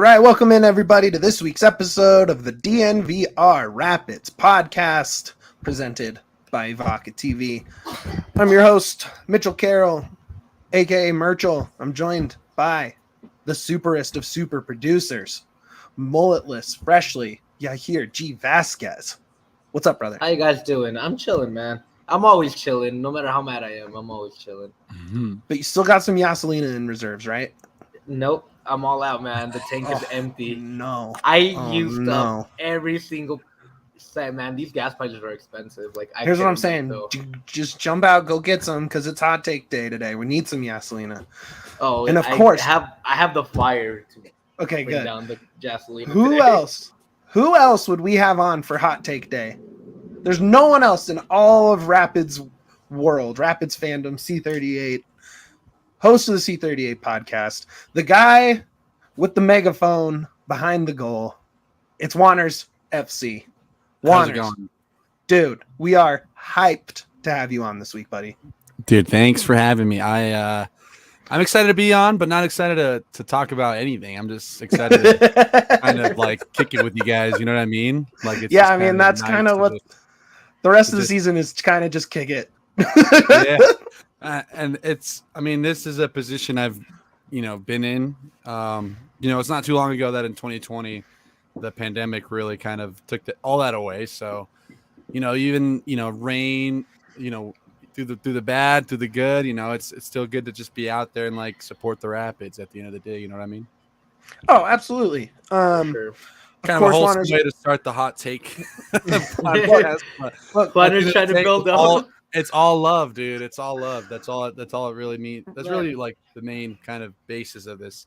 right, welcome in everybody to this week's episode of the DNVR Rapids podcast, presented by Vazquez TV. I'm your host, Mitchell Carroll, aka Merchel. I'm joined by the superest of super producers, mulletless, freshly, Yahir G. Vazquez. What's up, brother? How you guys doing? I'm chilling, man. I'm always chilling. No matter how mad I am, I'm always chilling. But you still got some Yaselina in reserves, right? Nope. I'm all out, man. The tank is empty. No. I used up every single set, man. These gas prices are expensive. Here's what I'm saying. Just jump out, go get some, because it's hot take day today. We need some Yaselina. Oh, and of course, I have the fire to bring good. down the gasoline. Who else? Who else would we have on for hot take day? There's no one else in all of Rapids world, Rapids fandom, C38, host of the C38 podcast, the guy with the megaphone behind the goal. It's Juaners FC. Juaners, dude, we are hyped to have you on this week, buddy. Dude, thanks for having me. I'm excited to be on, but not excited to talk about anything. I'm just excited to kind of like kick it with you guys. You know what I mean? Like, it's I mean, that's kind of what the rest of the season is, kind of just kick it. Yeah. And it's, I mean, this is a position I've, been in. It's not too long ago that in 2020, the pandemic really kind of took all that away. So, even, rain, through the bad, through the good, it's still good to just be out there and like support the Rapids at the end of the day. You know what I mean? Oh, absolutely. Sure. Kind of a wholesome way to start the hot take podcast. Juaners trying to build up. It's all love, dude. It's all love. That's all it really means. That's really like the main kind of basis of this.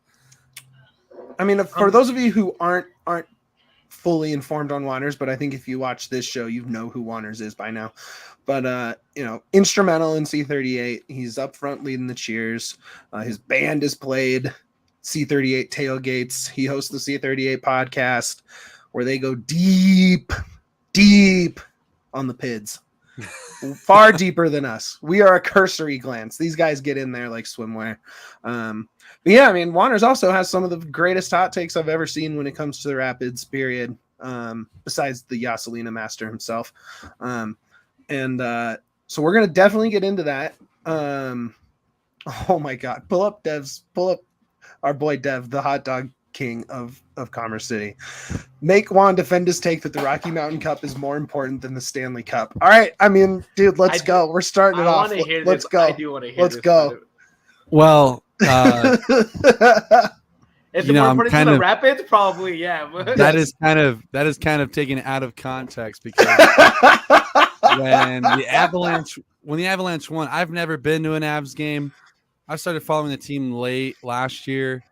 I mean, for those of you who aren't fully informed on Juaners, but I think if you watch this show, you know who Juaners is by now. But instrumental in C38. He's up front leading the cheers. His band is played C38 tailgates. He hosts the C38 podcast where they go deep on the PIDs. Far deeper than us. We are a cursory glance. These guys get in there like swimwear. But yeah, I mean, Juaners also has some of the greatest hot takes I've ever seen when it comes to the Rapids, period. Besides the Yaselina master himself. So we're going to definitely get into that. Oh my God. Pull up our boy Dev, the hot dog king of Commerce City. Make Juan defend his take that the Rocky Mountain Cup is more important than the Stanley Cup. All right. I mean, dude, let's go. We're starting it off. Let's go. I do want to hear Let's go. Well, is it more important than the Rapids? Probably, yeah. That is kind of taken out of context because when the Avalanche won, I've never been to an Avs game. I started following the team late last year.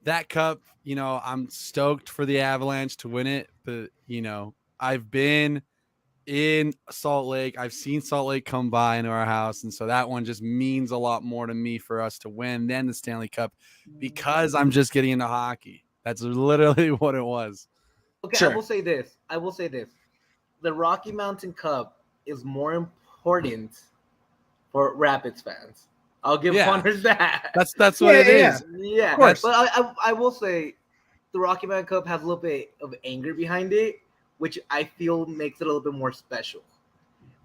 That cup, I'm stoked for the Avalanche to win it, but I've been in Salt Lake. I've seen Salt Lake come by into our house, and so that one just means a lot more to me for us to win than the Stanley Cup because I'm just getting into hockey. That's literally what it was. Okay, sure. I will say this. The Rocky Mountain Cup is more important for Rapids fans. I'll give Juaners that. That's what it is. Yeah, of course. But I will say the Rocky Mountain Cup has a little bit of anger behind it, which I feel makes it a little bit more special.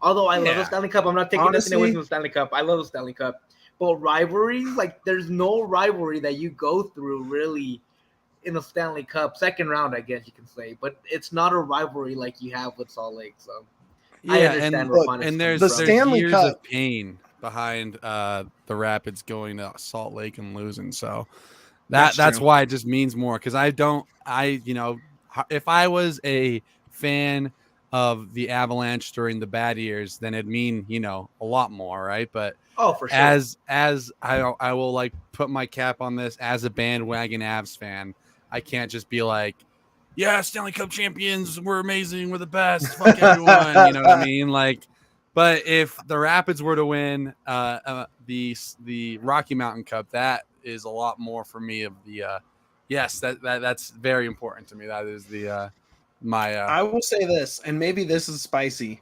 Although I love the Stanley Cup, I'm not taking nothing away from the Stanley Cup. I love the Stanley Cup. But rivalries, like there's no rivalry that you go through really in the Stanley Cup. Second round, I guess you can say. But it's not a rivalry like you have with Salt Lake. So I understand and there's Stanley years Cup of pain behind the Rapids going to Salt Lake and losing. So that's why it just means more. Because if I was a fan of the Avalanche during the bad years, then it'd mean, a lot more, right? But for sure. As I will like put my cap on this as a bandwagon Avs fan, I can't just be like, yeah, Stanley Cup champions, we're amazing, we're the best, fuck everyone, you know what I mean? Like, but if the Rapids were to win the Rocky Mountain Cup, that is a lot more for me of the that's very important to me. That is I will say this, and maybe this is spicy.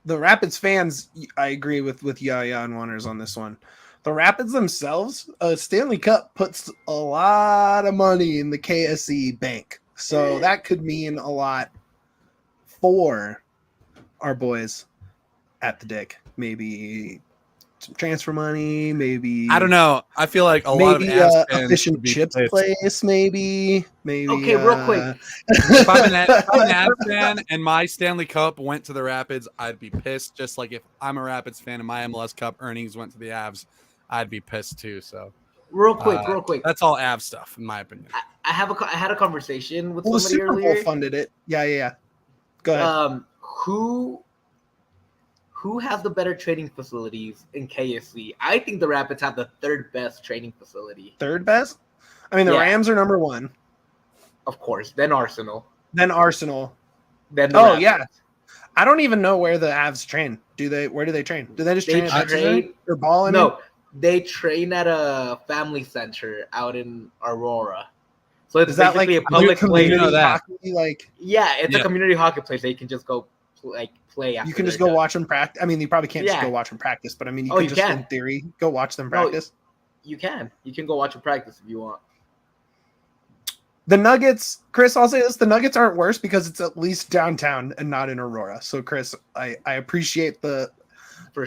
The Rapids fans, I agree with Yahya and Juaners on this one. The Rapids themselves, Stanley Cup puts a lot of money in the KSE bank. So that could mean a lot for our boys at the Dick. Maybe some transfer money, maybe I don't know. I feel like a lot of Avs a fans fish would and be chips pissed. place, maybe. Okay, real quick. If I'm an Avs fan and my Stanley Cup went to the Rapids, I'd be pissed. Just like if I'm a Rapids fan and my MLS Cup earnings went to the Avs, I'd be pissed too. So real quick. That's all Avs stuff, in my opinion. I had a conversation with Well, the somebody Super earlier. Bowl funded it. Yeah. Go ahead. Who has the better training facilities in KSC? I think the Rapids have the third best training facility. Third best? I mean, the Rams are number one. Of course. Then Arsenal. Then the Rapids. Yeah. I don't even know where the Avs train. Where do they train? Do they just train at or ball? No, they train at a family center out in Aurora. So it's basically a public place. Hockey, it's a community hockey place that you can just go play after. You can just go watch them practice. I mean, you probably can't just go watch them practice, but I mean, you can in theory go watch them practice. You can go watch them practice if you want. The Nuggets, Chris, I'll say this: the Nuggets aren't worse because it's at least downtown and not in Aurora. So, Chris, I appreciate the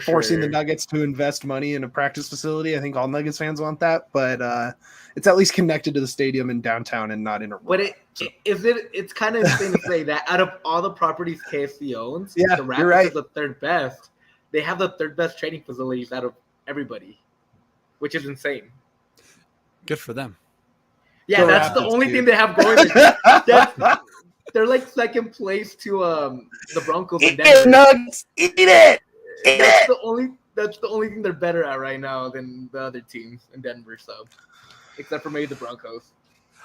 forcing the Nuggets to invest money in a practice facility. I think all Nuggets fans want that, but it's at least connected to the stadium in downtown and not in Aurora. But it's kind of insane to say that out of all the properties KFC owns, the Rapids is the third best. They have the third best training facilities out of everybody, which is insane. Good for them. Yeah, that's the only thing they have going. They're like second place to the Broncos in Denver. Nuggets, eat it. That's the only thing they're better at right now than the other teams in Denver. So, except for maybe the Broncos.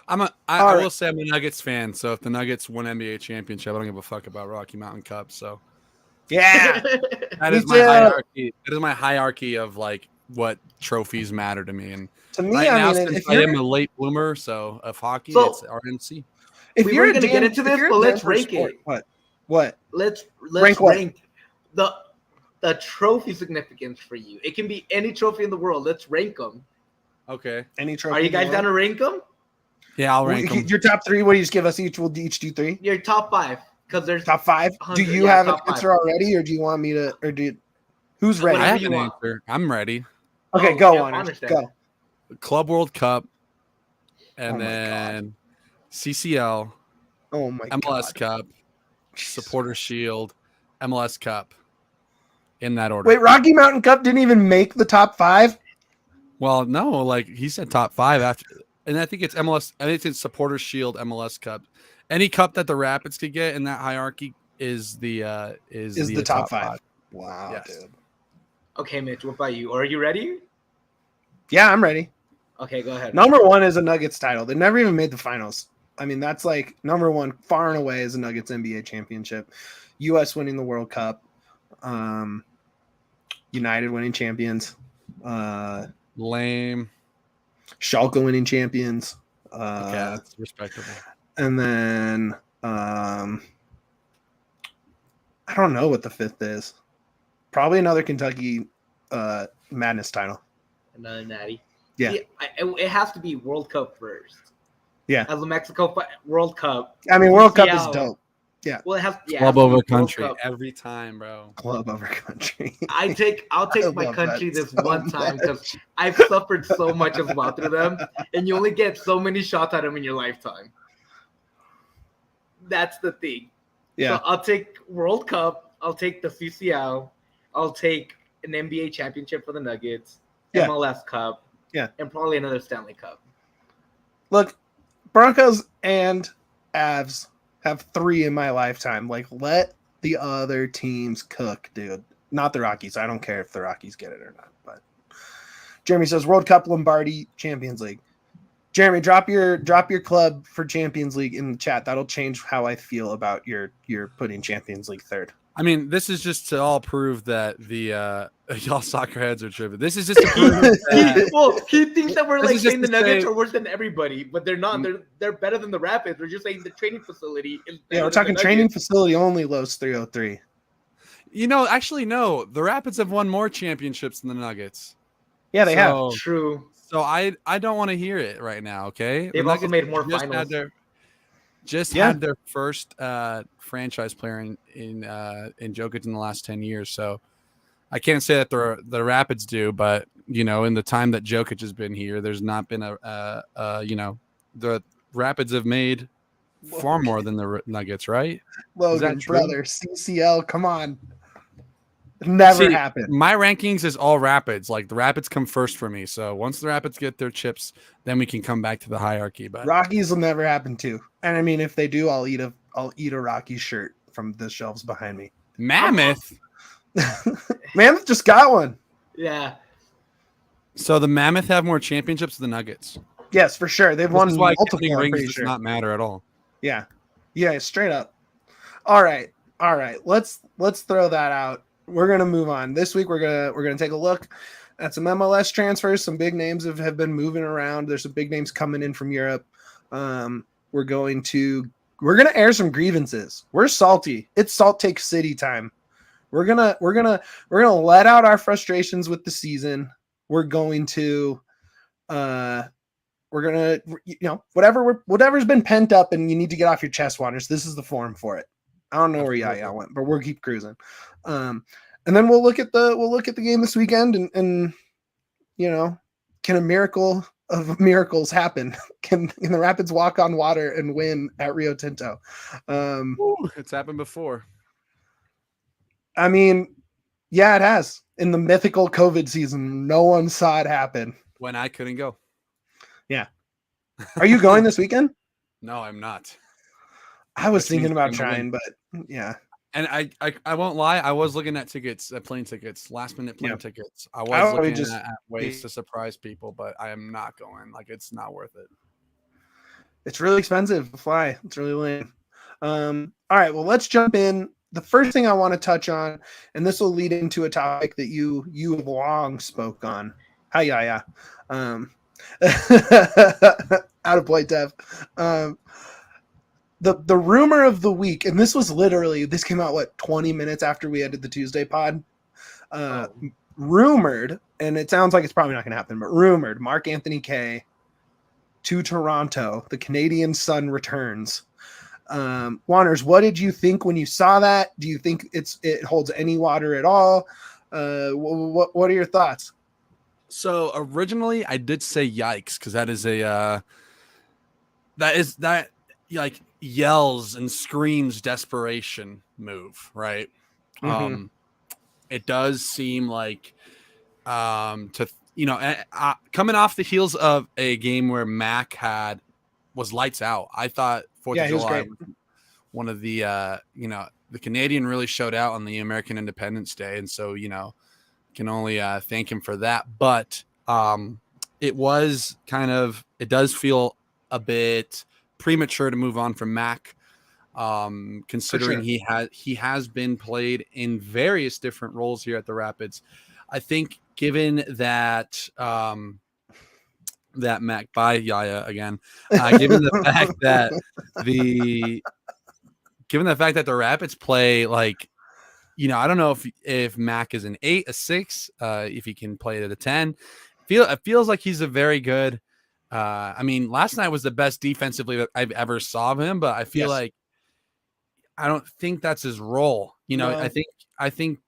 I will say I'm a Nuggets fan. So if the Nuggets win NBA championship, I don't give a fuck about Rocky Mountain Cup. So yeah, that is my hierarchy. That is my hierarchy of like what trophies matter to me. And to me, right now, since I am a late bloomer, so of hockey, it's RNC. If we were going to get into this, but let's rank it. What? Let's rank the trophy significance for you. It can be any trophy in the world. Let's rank them. Okay. Any trophy. Are you guys down to rank them? Yeah, I'll rank them. Your top three. What do you just give us each? We'll each do three. Your top five, because there's top five. Do you have an answer already, or do you want me to? Or who's ready? I have an answer. I'm ready. Okay, go on. Go. Club World Cup, and then CCL. Oh my MLS Cup, Supporter Shield, MLS Cup. In that order. Wait, Rocky Mountain Cup didn't even make the top five? Well, no, like he said top five after, and I think it's MLS. I think it's Supporter Shield, MLS Cup. Any cup that the Rapids could get in that hierarchy is the top five. Wow, yes. Dude. Okay, Mitch, what about you? Are you ready? Yeah, I'm ready. Okay, go ahead. Number one is a Nuggets title. They never even made the finals. I mean, that's like number one, far and away, is a Nuggets NBA championship. U.S. winning the World Cup. United winning champions. Lame. Schalke winning champions. Okay, that's respectable. And then I don't know what the fifth is. Probably another Kentucky Madness title. Another natty. Yeah. It has to be World Cup first. Yeah. As a Mexico World Cup. I mean, World Cup is dope. Yeah. Well, it has club over country every time, bro. Club over country. I'll take my country this one time because I've suffered so much as well through them, and you only get so many shots at them in your lifetime. That's the thing. Yeah. So I'll take World Cup. I'll take the CCL. I'll take an NBA championship for the Nuggets. Yeah. MLS Cup. Yeah. And probably another Stanley Cup. Look, Broncos and Avs have three in my lifetime. Like, let the other teams cook, dude. Not the Rockies. I don't care if the Rockies get it or not. But Jeremy says World Cup, Lombardi, Champions League. Jeremy, drop your club for Champions League in the chat. That'll change how I feel about your putting Champions League third. I mean, this is just to all prove that the y'all soccer heads are tripping. This is just to prove that, he thinks that we're like saying the Nuggets are worse than everybody, but they're not. They're better than the Rapids. We're just saying the training facility is better. Yeah, we're talking training facility only, Los 303. You know, actually, no. The Rapids have won more championships than the Nuggets. Yeah, they have. So, True. so I don't want to hear it right now. Okay, They've The also Nuggets made more just finals. had their first franchise player in Jokic in the last 10 years. So I can't say that the Rapids do, but in the time that Jokic has been here, there's not been the Rapids have made far more than the Nuggets, right? Is that Logan, true? brother, CCL, come on. Never See, happened. my rankings is all Rapids. Like the Rapids come first for me. So once the Rapids get their chips, then we can come back to the hierarchy. But Rockies will never happen too. And I mean, if they do, I'll eat a Rockies shirt from the shelves behind me. Mammoth. Mammoth just got one. Yeah. So the Mammoth have more championships than the Nuggets. Yes, for sure. They've won This is why multiple. counting I'm rings pretty does sure. not matter at all. Yeah, straight up. All right. Let's throw that out. We're gonna move on. This week we're gonna take a look at some MLS transfers. Some big names have been moving around. There's some big names coming in from Europe. We're gonna air some grievances. We're salty. It's Salt Take City time. We're gonna let out our frustrations with the season. We're going to whatever's been pent up and you need to get off your chest, Juaners. This is the forum for it. I don't know where Yahir went, but we'll keep cruising. And then we'll look at the game this weekend and can a miracle of miracles happen? Can the Rapids walk on water and win at Rio Tinto? It's happened before. I mean, yeah, it has. In the mythical COVID season, no one saw it happen. When I couldn't go. Yeah. Are you going this weekend? No, I'm not. I was thinking about trying, but yeah. And I won't lie. I was looking at tickets, plane tickets, last minute plane tickets. I was looking at ways to surprise people, but I am not going. Like, it's not worth it. It's really expensive to fly. It's really lame. All right. Well, let's jump in. The first thing I want to touch on, and this will lead into a topic that you have long spoke on. Hi, yeah. Out of point, Dev. The rumor of the week, and this came out 20 minutes after we ended the Tuesday pod. Rumored, and it sounds like it's probably not going to happen, but rumored, Mark Anthony Kaye to Toronto. The Canadian Sun returns. Juaners, what did you think when you saw that? Do you think it holds any water at all? What are your thoughts? So originally I did say yikes, because that is that yells and screams desperation move, right? Mm-hmm. It does seem like coming off the heels of a game where Mac was lights out. I thought 4th of July was one of the the Canadian really showed out on the American Independence Day, and so can only thank him for that. But it does feel a bit premature to move on from Mac, considering he has been played in various different roles here at the Rapids. I think given that that Mac by Yaya again, given the fact that the Rapids play I don't know if Mac is an 8, a 6, if he can play at a 10. It feels like he's a very good. Last night was the best defensively that I've ever saw him, but I feel like I don't think that's his role. No. I think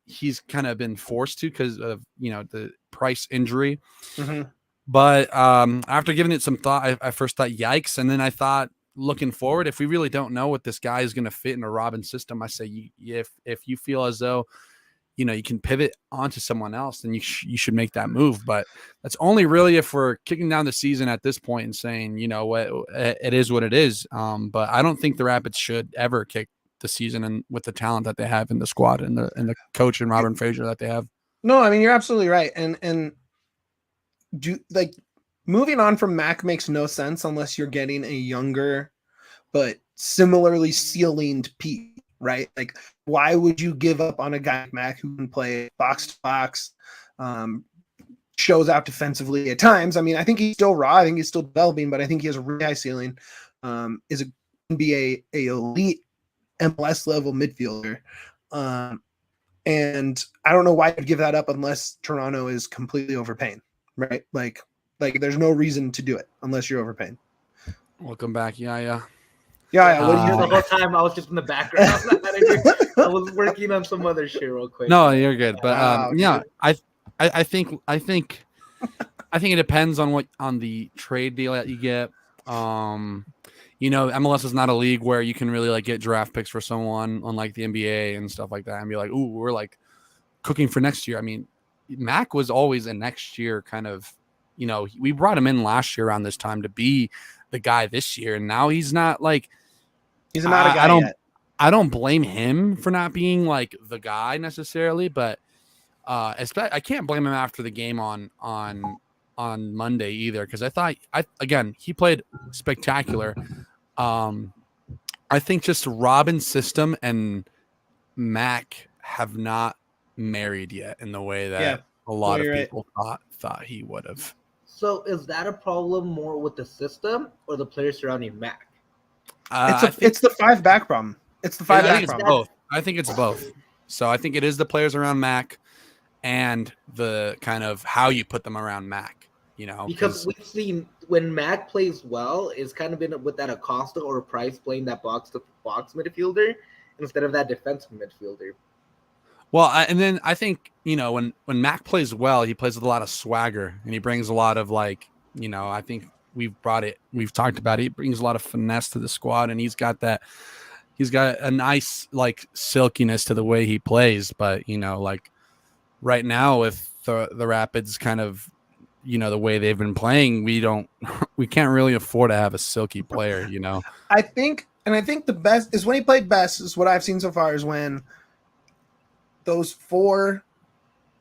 he's kind of been forced to because of the Price injury. Mm-hmm. But after giving it some thought, I first thought yikes, and then I thought, looking forward, if we really don't know what this guy is going to fit in a Robin system, I say if you feel as though you can pivot onto someone else, then you should make that move. But that's only really if we're kicking down the season at this point and saying, what, it is what it is. But I don't think the Rapids should ever kick the season, and with the talent that they have in the squad and the coach and Robin Fraser that they have. No, you're absolutely right. And moving on from Mac makes no sense unless you're getting a younger but similarly ceilinged Pete, right? Like, why would you give up on a guy like Mac who can play box to box, shows out defensively at times? I think he's still raw. I think he's still developing, but I think he has a really high ceiling. Can be a elite MLS level midfielder. And I don't know why you'd give that up unless Toronto is completely overpaying, right? Like there's no reason to do it unless you're overpaying. Welcome back, yeah. Yeah, what do you The think? whole time I was just in the background. I was working on some other shit real quick. No, you're good. But Wow, yeah, I think it depends on the trade deal that you get. MLS is not a league where you can really like get draft picks for someone, unlike the NBA and stuff like that, and be like, ooh, we're like cooking for next year. I mean, Mac was always a next year kind of, we brought him in last year around this time to be the guy this year, and now he's not like He's not a guy yet. I don't blame him for not being like the guy necessarily, but I can't blame him after the game on Monday either, because I thought he played spectacular. I think just Robin's system and Mac have not married yet in the way that a lot of people thought he would have. So is that a problem more with the system or the players surrounding Mac? It's the 5-back problem. It's the 5-back problem. Both. I think it's both. So I think it is the players around Mac and the kind of how you put them around Mac, because we've seen when Mac plays well, it's kind of been with that Acosta or Price playing that box-to-box midfielder instead of that defensive midfielder. Well, and then I think, when Mac plays well, he plays with a lot of swagger and he brings a lot of I think we've talked about it. He brings a lot of finesse to the squad, and he's got a nice like silkiness to the way he plays. But, right now with the Rapids kind of, the way they've been playing, we can't really afford to have a silky player, I think the best is when he played best is what I've seen so far is when those 4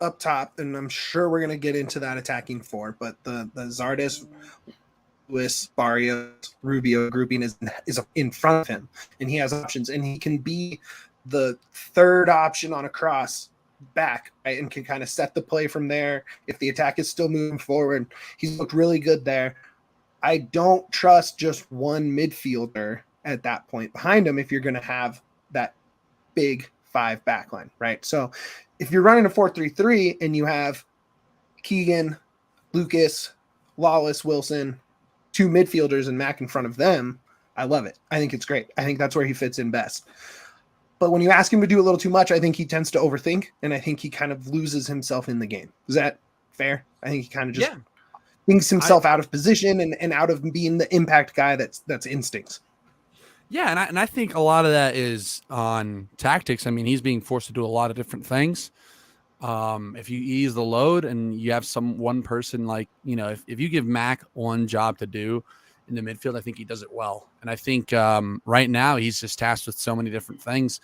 up top, and I'm sure we're going to get into that attacking 4, but the Zardes, Luis, Barrios, Rubio grouping is in front of him, and he has options, and he can be the third option on a cross back, right, and can kind of set the play from there. If the attack is still moving forward, he's looked really good there. I don't trust just one midfielder at that point behind him if you're going to have that big 5 backline, right? So if you're running a 4-3-3 and you have Keegan, Lucas, Lawless, Wilson, 2 midfielders and Mac in front of them, I love it. I think it's great. I think that's where he fits in best. But when you ask him to do a little too much, I think he tends to overthink, and I think he kind of loses himself in the game. Is that fair? I think he kind of just thinks himself out of position and out of being the impact guy that's instincts. Yeah, and I think a lot of that is on tactics. I mean, he's being forced to do a lot of different things. If you ease the load and you have one person like, if you give Mac one job to do in the midfield, I think he does it well. And I think right now he's just tasked with so many different things.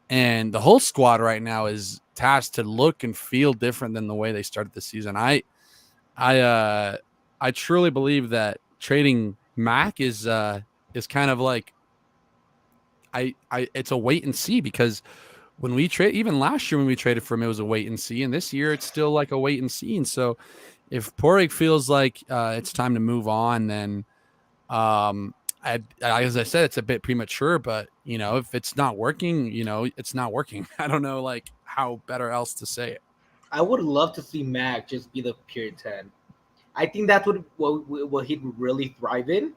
And the whole squad right now is tasked to look and feel different than the way they started the season. I truly believe that trading Mac is kind of like, it's a wait and see, because when we trade, even last year when we traded for him, it was a wait and see, and this year it's still like a wait and see. And so, if Porig feels like it's time to move on, then as I said, it's a bit premature. But if it's not working, it's not working. I don't know like how better else to say it. I would love to see Mac just be the pure 10. I think that's what he'd really thrive in.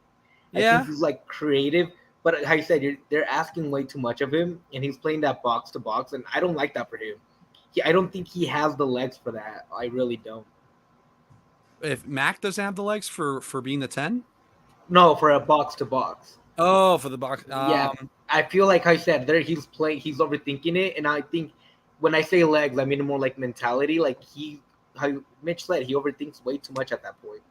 I think he's like creative. But how you said, they're asking way too much of him, and he's playing that box to box, and I don't like that for him. I don't think he has the legs for that. I really don't. If Mac doesn't have the legs for being the 10? No, for a box to box. Oh, for the box. Yeah, I feel like I said he's overthinking it, and I think when I say legs, I mean more like mentality. Like how Mitch said, he overthinks way too much at that point.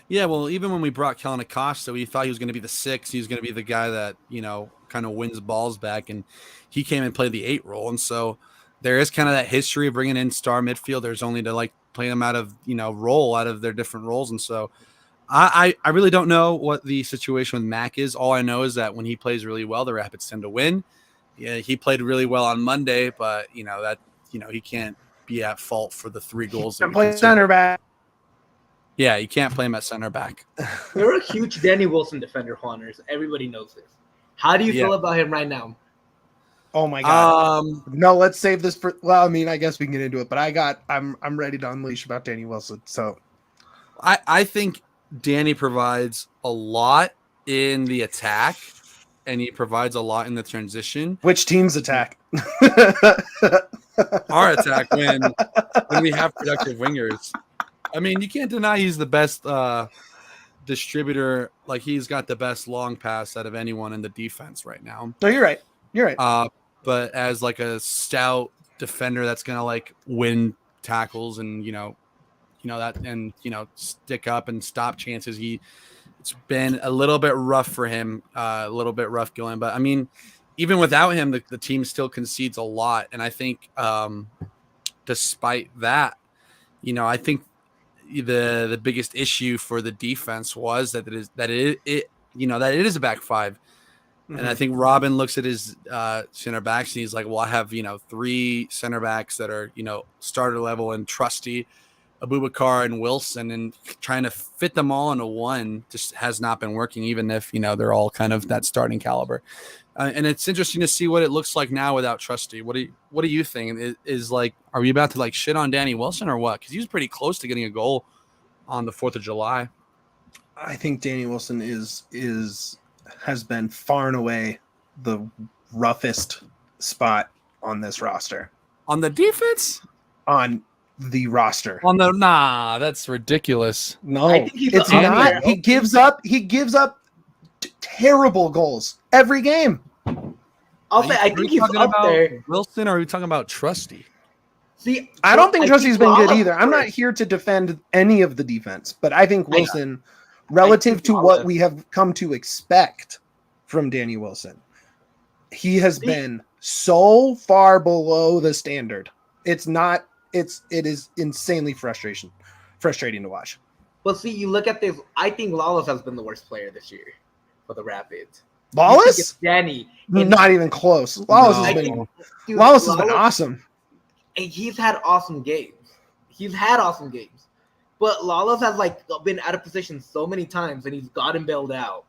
Yeah, well, even when we brought Kellen Acosta, we thought he was going to be the 6. He was going to be the guy that, kind of wins balls back, and he came and played the 8 role. And so there is kind of that history of bringing in star midfielders only to like play them out of, role out of their different roles. And so I really don't know what the situation with Mac is. All I know is that when he plays really well, the Rapids tend to win. Yeah, he played really well on Monday, but he can't be at fault for the 3 goals. He can play center back. Yeah, you can't play him at center back. You're a huge Danny Wilson defender, Juaners. Everybody knows this. How do you feel about him right now? Oh my god. No, let's save this for. Well, I mean, I guess we can get into it, but I'm ready to unleash about Danny Wilson. So, I think Danny provides a lot in the attack, and he provides a lot in the transition. Which team's attack? Our attack when we have productive wingers. I mean, you can't deny he's the best distributor. Like, he's got the best long pass out of anyone in the defense right now. No, you're right. You're right. But as like a stout defender that's gonna like win tackles and that and stick up and stop chances, it's been a little bit rough for him, a little bit rough going. But I mean, even without him, the team still concedes a lot. And I think despite that, I think the biggest issue for the defense was that it is a back five. And I think Robin looks at his center backs and he's like, well, I have, 3 center backs that are, starter level and trusty, Abubakar and Wilson, and trying to fit them all into one just has not been working, even if, they're all kind of that starting caliber. And it's interesting to see what it looks like now without Trusty. What do you think? Is like, are we about to like shit on Danny Wilson or what? Because he was pretty close to getting a goal on the 4th of July. I think Danny Wilson has been far and away the roughest spot on this roster. On the defense? On the roster. That's ridiculous. No, it's not. He gives up terrible goals every game. I think he's up there. Wilson, or are we talking about Trusty? See, I don't think Trusty's been good either. I'm not here to defend any of the defense, but I think Wilson, relative to what we have come to expect from Danny Wilson, he has been so far below the standard. It is insanely frustrating to watch. But see, you look at this. I think Lawless has been the worst player this year for the Rapids. Lawless? Danny. Not even close. Lawless has been awesome. And he's had awesome games. But Lawless has been out of position so many times and he's gotten bailed out.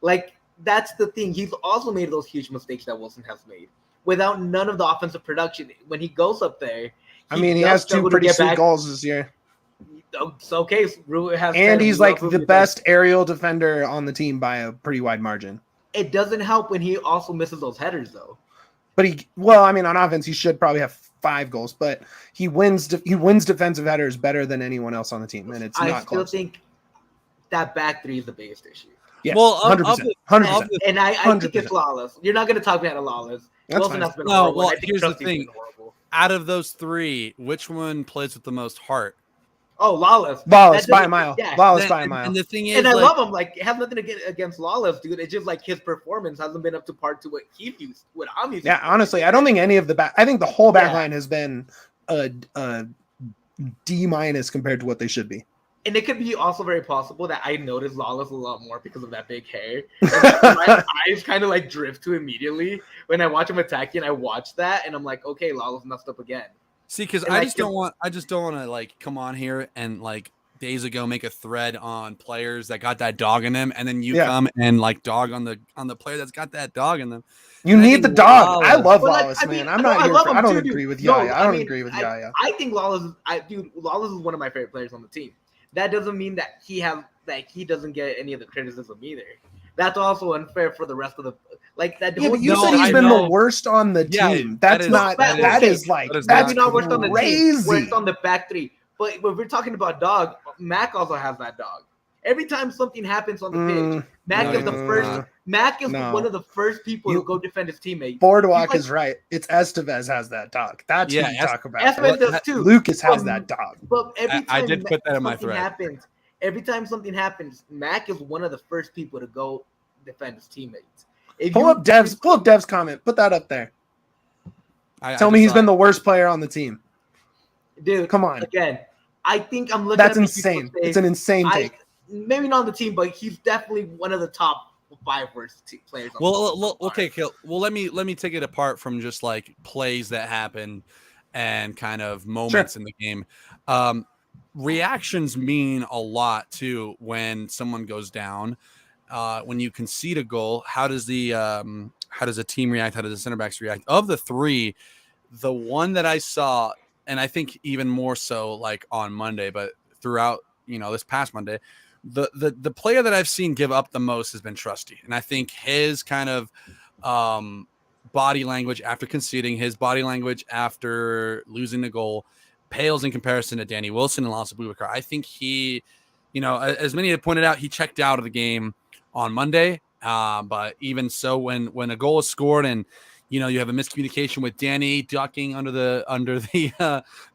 Like, that's the thing. He's also made those huge mistakes that Wilson has made without none of the offensive production. When he goes up there, he has 2 pretty sweet goals this year. It's okay. And he's like the best aerial defender on the team by a pretty wide margin. It doesn't help when he also misses those headers, though. But on offense, he should probably have 5 goals, but he wins defensive headers better than anyone else on the team, and it's not close. I still think that back 3 is the biggest issue. Yeah, well, 100%. And I think it's Lawless. You're not going to talk me out of Lawless. Wilson has been horrible. Well, here's the thing. Out of those 3, which one plays with the most heart? Oh, Lawless by a mile. Yeah. Lawless by a mile. And the thing is, and I love him. Like, it has nothing to get against Lawless, dude. It's just like his performance hasn't been up to par to what he's used. What I'm used. Yeah, honestly, I don't think any of the back. I think the whole back line has been a D- compared to what they should be. And it could be also very possible that I noticed Lawless a lot more because of that big hair. My eyes kind of like drift to immediately when I watch him attacking. I watch that and I'm like, okay, Lawless messed up again. See, because I just don't want to like come on here and like days ago make a thread on players that got that dog in them, and then you come and like dog on the player that's got that dog in them. You need the dog. I love Lawless, man. I'm not here. I don't agree with Yahya. I don't agree with Yahya. I think Lawless is one of my favorite players on the team. That doesn't mean that he doesn't get any of the criticism either. That's also unfair for the rest of the that. Yeah, but you said he's been the worst on the team. That is not worst on the team. Worst on the back 3. But when we're talking about dog, Mac also has that dog. Every time something happens on the pitch, Mac is the first. Mac is one of the first people to go defend his teammate. Boardwalk is right. It's Estevez has that dog. That's what you talk about. Estevez does too. Lucas has that dog. But every time I did put that in my thread. Every time something happens, Mac is one of the first people to go defend his teammates. Pull up Dev's comment. Put that up there. Tell me he's been the worst player on the team. Dude, come on. Again, I think I'm looking That's insane. It's an insane take. Maybe not on the team, but he's definitely one of the top 5 worst players. Okay, well, let me take it apart from just like plays that happen and kind of moments in the game. Reactions mean a lot too when someone goes down. When you concede a goal, how does the how does a team react? How does the center backs react? Of the three, the one that I saw, and I think even more so like on Monday, but throughout, this past Monday, the player that I've seen give up the most has been Trusty. And I think his kind of body language after conceding, his body language after losing the goal pales in comparison to Danny Wilson and Lasse Boubacar. I think he, as many have pointed out, he checked out of the game on Monday. But even so, when a goal is scored and you have a miscommunication with Danny ducking under the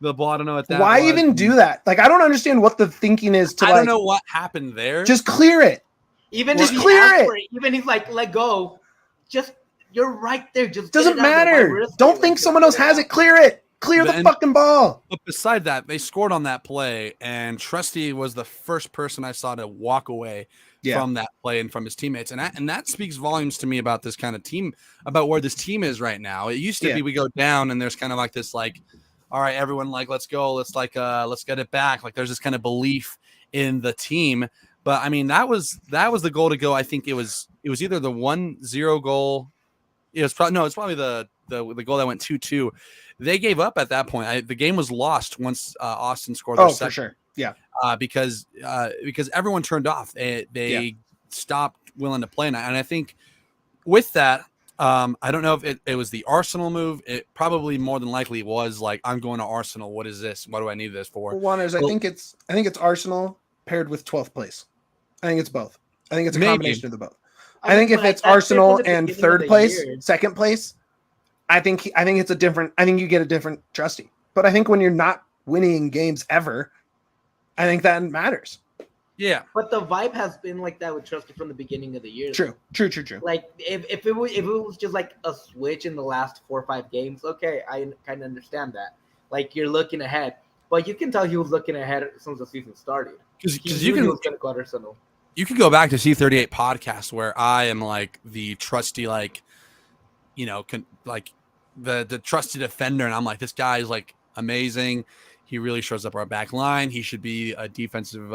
ball, I don't know what that Why was. even do that? Like, I don't understand what the thinking is to I don't know what happened there. Just clear it. Even if he asked for it, even if he's like, let go, just you're right there. Just doesn't matter. Don't think someone else has it. Clear it. Clear the fucking ball. But beside that, they scored on that play, and Trusty was the first person I saw to walk away from that play and from his teammates. And that speaks volumes to me about this kind of team, about where this team is right now. It used to be we go down and there's kind of like this, like, all right, everyone, like, let's go. Let's get it back. Like there's this kind of belief in the team. But I mean, that was the goal to go. I think it was either the 1-0 goal. It's probably the goal that went 2-2. They gave up at that point. The game was lost once Austin scored their second. For sure. Yeah. Because everyone turned off. They stopped willing to play. And I think with that, I don't know if it was the Arsenal move. It probably more than likely was like, I'm going to Arsenal. What is this? What do I need this for? Juaners, I think it's Arsenal paired with 12th place. I think it's both. I think it's a combination of the both. I think if it's Arsenal and third place, second place, I think it's a different. I think you get a different Trusty. But I think when you're not winning games ever, I think that matters. Yeah, but the vibe has been like that with Trusty from the beginning of the year. True. Like if it was just like a switch in the last 4 or 5 games, okay, I kind of understand that. Like you're looking ahead, but you can tell he was looking ahead since the season started. Because you can was going to go to Arsenal. You could go back to C38 podcast where I am like the trusty, like, like the trusty defender. And I'm like, this guy is like amazing. He really shows up our back line. He should be a defensive,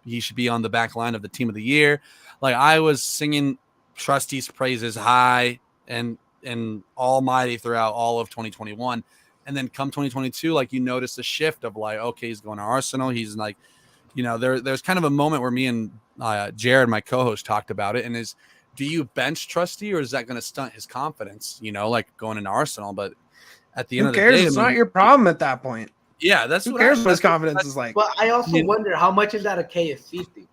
he should be on the back line of the team of the year. Like I was singing Trusty's praises high and almighty throughout all of 2021. And then come 2022, like you notice the shift of like, okay, he's going to Arsenal. He's like, there's kind of a moment where me and Jared, my co-host, talked about it. And do you bench Trusty or is that going to stunt his confidence, like going into Arsenal? But at the end of the day, it's not your problem at that point. Yeah, that's who cares what his confidence is like. But I also wonder how much is that a KFC thing?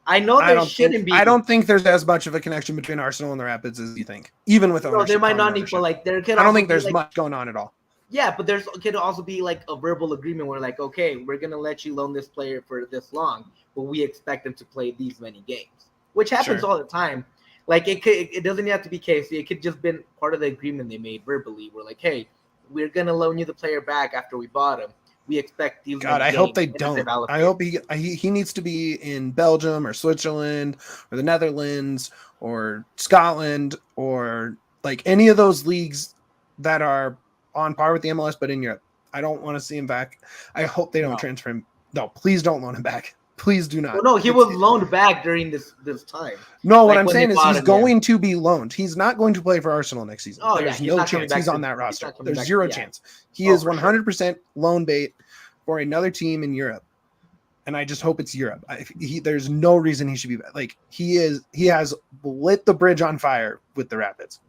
I know there shouldn't be. I don't think there's as much of a connection between Arsenal and the Rapids as you think. Even with ownership. No, there might not be, but like there could. I don't think there's much going on at all. Yeah, but there could also be like a verbal agreement where like, okay, we're gonna let you loan this player for this long, but we expect them to play these many games, which happens all the time. Like it doesn't have to be KFC. It could just been part of the agreement they made verbally. We're like, hey, we're gonna loan you the player back after we bought him. We expect these. God, I hope they don't. I hope he needs to be in Belgium or Switzerland or the Netherlands or Scotland or like any of those leagues that are on par with the MLS, but in Europe. I don't want to see him back. I hope they don't transfer him. No, please don't loan him back. Please do not. Well, no, he was loaned back during this time. No, what I'm saying is he's going to be loaned. He's not going to play for Arsenal next season. Oh, there's no chance he's on that roster. There's zero chance. He is 100% loan bait for another team in Europe. And I just hope it's Europe. There's no reason he should be back. Like he has lit the bridge on fire with the Rapids.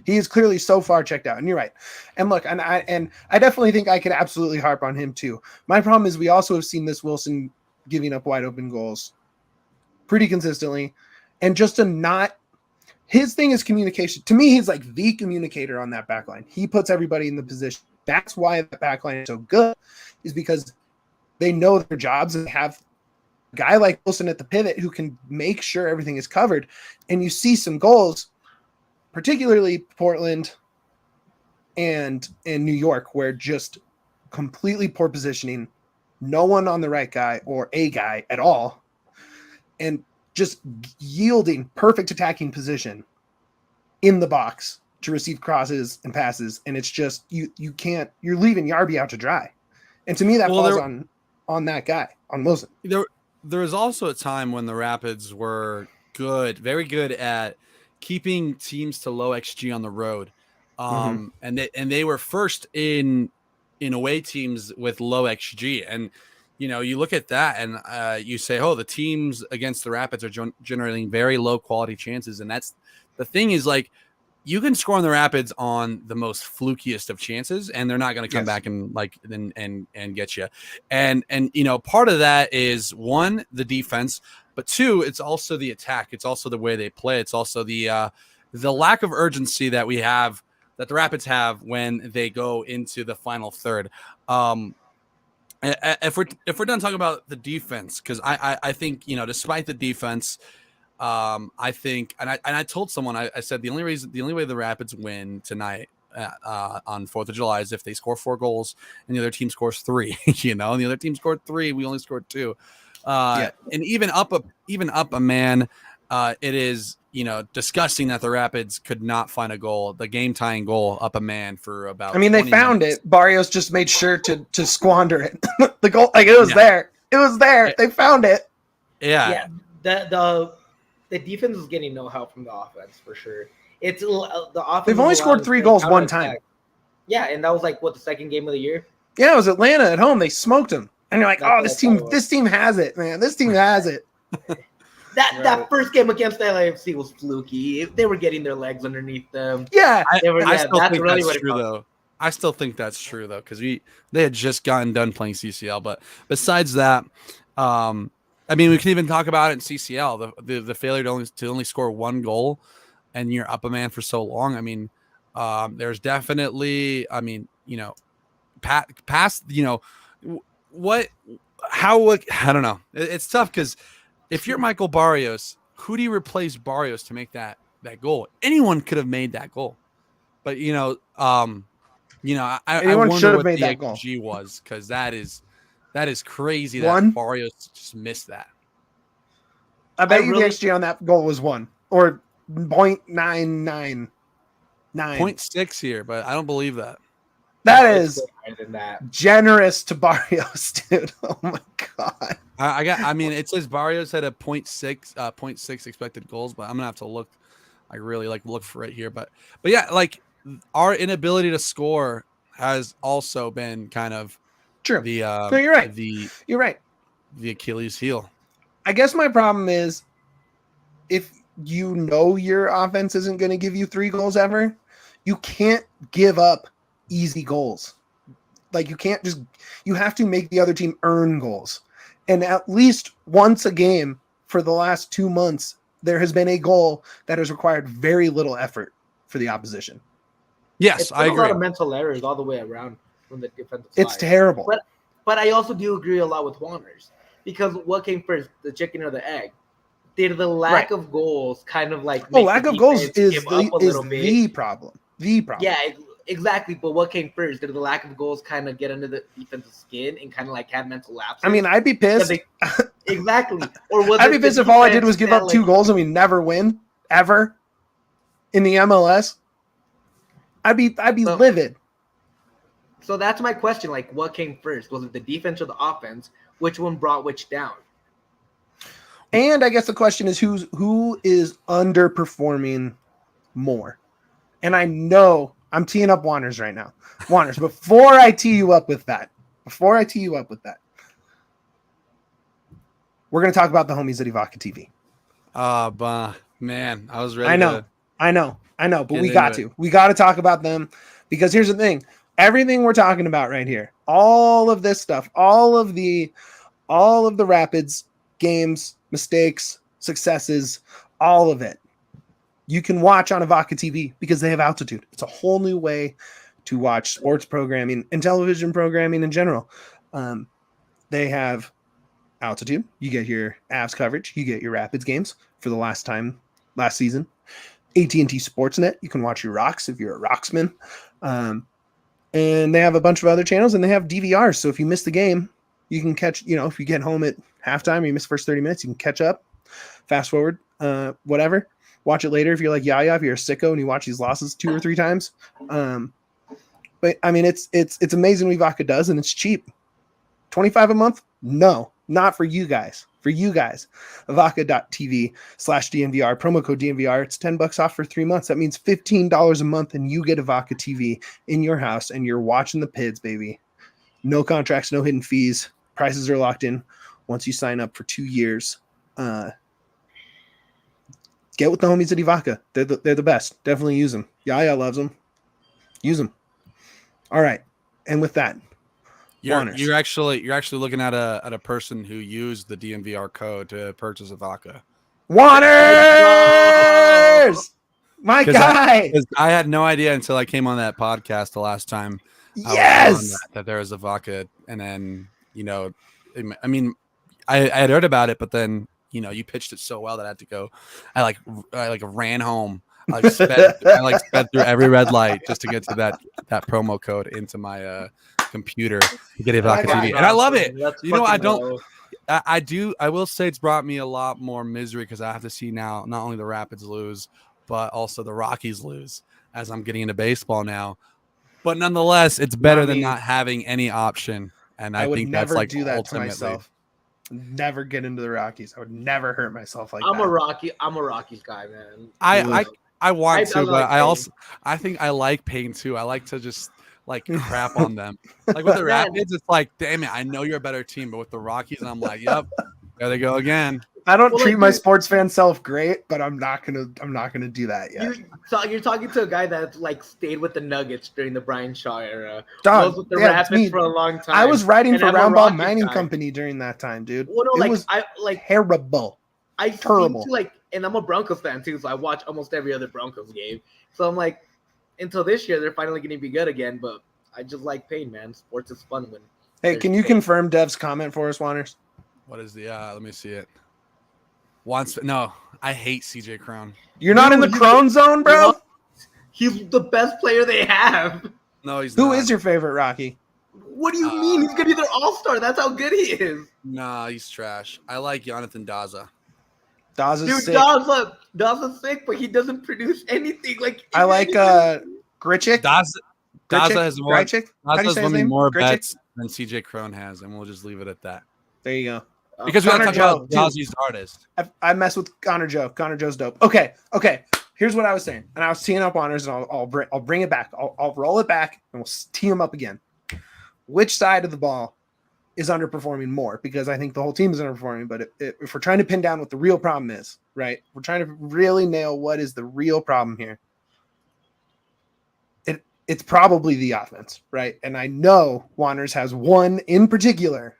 He is clearly so far checked out, and you're right. And look, and I definitely think I could absolutely harp on him too. My problem is we also have seen this Wilson giving up wide open goals pretty consistently, and just to not. His thing is communication. To me, he's like the communicator on that back line. He puts everybody in the position. That's why the back line is so good, is because they know their jobs and have a guy like Wilson at the pivot who can make sure everything is covered. And you see some goals, particularly Portland and in New York, where just completely poor positioning, no one on the right guy or a guy at all, and just yielding perfect attacking position in the box to receive crosses and passes. And it's just, you're leaving Yarby out to dry. And to me, that falls on that guy, on Wilson. There was also a time when the Rapids were good, very good at keeping teams to low XG on the road. And they were first in away teams with low XG. And, you look at that and you say, oh, the teams against the Rapids are generating very low quality chances. And that's the thing is, like, you can score on the Rapids on the most flukiest of chances, and they're not going to come back and and get you. And part of that is, one, the defense, but two, it's also the attack. It's also the way they play. It's also the lack of urgency that the Rapids have when they go into the final third. If we're done talking about the defense, because I think, despite the defense, I think, and I told someone, I said the only way the Rapids win tonight on 4th of July is if they score 4 goals and the other team scores 3. And the other team scored 3, we only scored 2. And even up a man, it is disgusting that the Rapids could not find a goal, the game tying goal up a man for about. I mean, they found it. Barrios just made sure to squander it. The goal, like, it was there. It was there. They found it. Yeah. The defense is getting no help from the offense for sure. It's the offense. They've only scored 3 goals one time. Yeah, and that was like the second game of the year. Yeah, it was Atlanta at home. They smoked them, and you're like, this team has it, man. This team has it. That first game against the LAFC was fluky. They were getting their legs underneath them. Yeah, I still think that's true, though. I still think that's true, though, because they had just gotten done playing CCL. But besides that, I mean, we can even talk about it in CCL, the failure to only score 1 goal, and you're up a man for so long. I mean, there's definitely, I don't know. It's tough because if you're Michael Barrios, who do you replace Barrios to make that goal? Anyone could have made that goal, but I wonder what the XG was, because that is crazy that Barrios just missed that. I bet you the XG on that goal was 1 or 0.999. 0.6 here, but I don't believe that. That is generous to Barrios, dude. Oh my god. It says Barrios had a 0.6 expected goals, but I'm gonna have to look. I really look for it here, but yeah, like, our inability to score has also been kind of true. No, you're right. You're right. The Achilles heel. I guess my problem is, if your offense isn't going to give you 3 goals ever, you can't give up easy goals. Like, you have to make the other team earn goals. And at least once a game for the last 2 months, there has been a goal that has required very little effort for the opposition. Yes, I agree. A lot of mental errors all the way around from the defensive side. It's terrible. But I also do agree a lot with Juaners, because what came first, the chicken or the egg? Did the lack of goals kind of like lack of goals is the problem. The problem. Yeah, exactly. But what came first? Did the lack of goals kind of get under the defensive skin and kind of like have mental lapses? I mean, I'd be pissed. Exactly. Or I'd be pissed if all I did was give up 2 goals and we never win ever in the MLS. I'd be livid. So that's my question. Like, what came first? Was it the defense or the offense? Which one brought which down? And I guess the question is, who is underperforming more? And I know I'm teeing up Juaners right now. Juaners, before I tee you up with that, we're going to talk about the homies at Evoca TV. Man, I was ready. I know, but we got to talk about them, because here's the thing. Everything we're talking about right here, all of this stuff, all of the Rapids games, mistakes, successes, all of it, you can watch on Evoca TV, because they have Altitude. It's a whole new way to watch sports programming and television programming in general. They have Altitude. You get your Avs coverage. You get your Rapids games for the last season. AT&T Sportsnet. You can watch your Rocks if you're a Rocksman. And they have a bunch of other channels, and they have DVRs. So if you miss the game, you can catch, if you get home at halftime or you miss the first 30 minutes, you can catch up, fast forward, whatever. Watch it later if you're like Yahir, if you're a sicko and you watch these losses 2 or 3 times. But I mean, it's amazing what Evoca does, and it's cheap. $25 a month? No, not for you guys. for you guys. Avaca.tv/DNVR, promo code DNVR. It's $10 off for 3 months. That means $15 a month, and you get Avaca TV in your house, and you're watching the Pids, baby. No contracts, no hidden fees. Prices are locked in once you sign up for 2 years. Get with the homies at Avaca. They're the best. Definitely use them. Yahya loves them. Use them. All right. And with that, you're actually looking at a person who used the DNVR code to purchase Avaca. Juaners! My guy! I had no idea until I came on that podcast the last time. Yes! That there was Avaca, and then I mean, I had heard about it, but then you pitched it so well that I had to go. I ran home. I sped through every red light just to get to that promo code into my computer to get Avaca TV, and I love it. I will say it's brought me a lot more misery because I have to see now not only the Rapids lose, but also the Rockies lose as I'm getting into baseball now. But nonetheless, it's better than not having any option. And I think that's like do that ultimately. to myself. Never get into the Rockies. I would never hurt myself like I'm that. I'm a Rockies guy, man. I want to, but I think I like pain too. I like to just like crap on them. Like with the Rapids, it's like, damn it, I know you're a better team. But with the Rockies, I'm like, yep, there they go again. I don't treat my sports fan self great, but I'm not gonna do that yet. You're talking to a guy that like stayed with the Nuggets during the Brian Shaw era. Dog, was with the Rapids for a long time. I was writing for Roundball Mining Company during that time, dude. Well, no, it was terrible. Terrible. And I'm a Broncos fan too, so I watch almost every other Broncos game. So I'm like, until this year, they're finally going to be good again. But I just like pain, man. Sports is fun when. Hey, can you confirm Dev's comment for us, Juaners? What is the? Let me see it. No, I hate CJ Crone. You're not in the Crone zone, bro. He's the best player they have. No, he's not. Who is your favorite Rocky? What do you mean? He's gonna be their all-star. That's how good he is. Nah, he's trash. I like Jonathan Daza. Daza's sick. Daza's sick, but he doesn't produce anything. Like I like Gritchick. Daza has more. Gritchick? Daza has more bets than CJ Crone has, and we'll just leave it at that. There you go. Because we got to talk about Dazi's artist. I mess with Connor Joe. Connor Joe's dope. Okay. Here's what I was saying, and I was teeing up Juaners, and I'll bring it back. I'll roll it back, and we'll tee him up again. Which side of the ball is underperforming more? Because I think the whole team is underperforming. But if we're trying to pin down what the real problem is, right? We're trying to really nail what is the real problem here. It's probably the offense, right? And I know Juaners has one in particular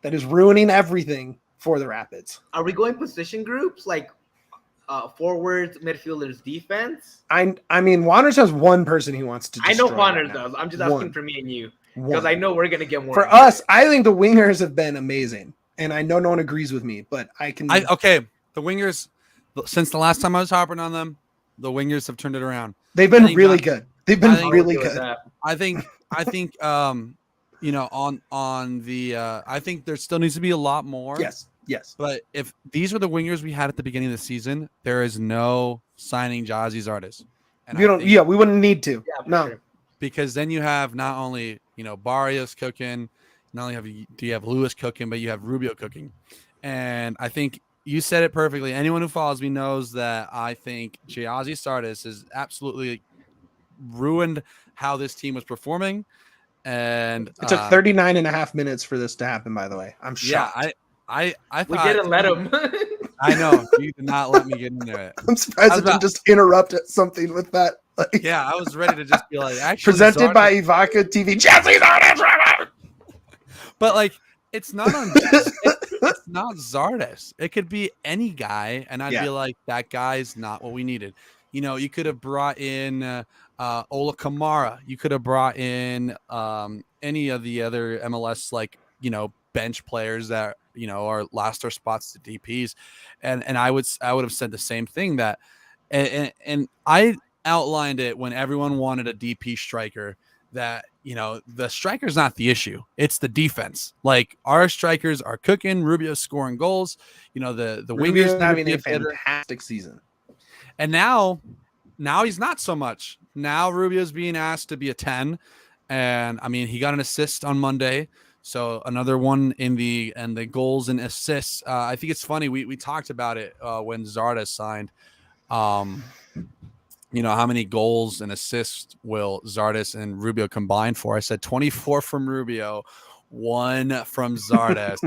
that is ruining everything for the Rapids. Are we going position groups like forwards, midfielders, defense? I mean, Juaners has one person he wants to destroy. I know Juaners does. I'm just asking for me and you because I know we're gonna get more. For us, I think the wingers have been amazing, and I know no one agrees with me, but I can. The wingers, since the last time I was harping on them, the wingers have turned it around. They've been really good. They've been really good. I think on the I think there still needs to be a lot more. Yes. But if these were the wingers we had at the beginning of the season, there is no signing Jazzy's artist. And we wouldn't need to. Yeah, no. Sure. Because then you have not only, Barrios cooking, not only do you have Lewis cooking, but you have Rubio cooking. And I think you said it perfectly. Anyone who follows me knows that I think Jazzy Sardis has absolutely ruined how this team was performing. And it took 39 and a half minutes for this to happen, by the way. I'm shocked. Yeah, I thought we didn't let him. I know. You did not let me get into it. I'm surprised I didn't just interrupt at something with that. Yeah, I was ready to just be like, actually. Presented by Avaca TV. Jazzy Sardis! But it's not on it's not Zardes. It could be any guy, and I'd be like, that guy's not what we needed. You could have brought in Ola Kamara. You could have brought in any of the other MLS bench players that are lost their spots to DPs, and I would have said the same thing that, and I outlined it when everyone wanted a DP striker. That the striker's not the issue; it's the defense. Like our strikers are cooking. Rubio's scoring goals. The Rubio's wingers having a fantastic season, and now he's not so much. Now Rubio's being asked to be a 10, and I mean he got an assist on Monday. So another one in the goals and assists. I think it's funny. We talked about it when Zardes signed. How many goals and assists will Zardes and Rubio combine for? I said 24 from Rubio, 1 from Zardes.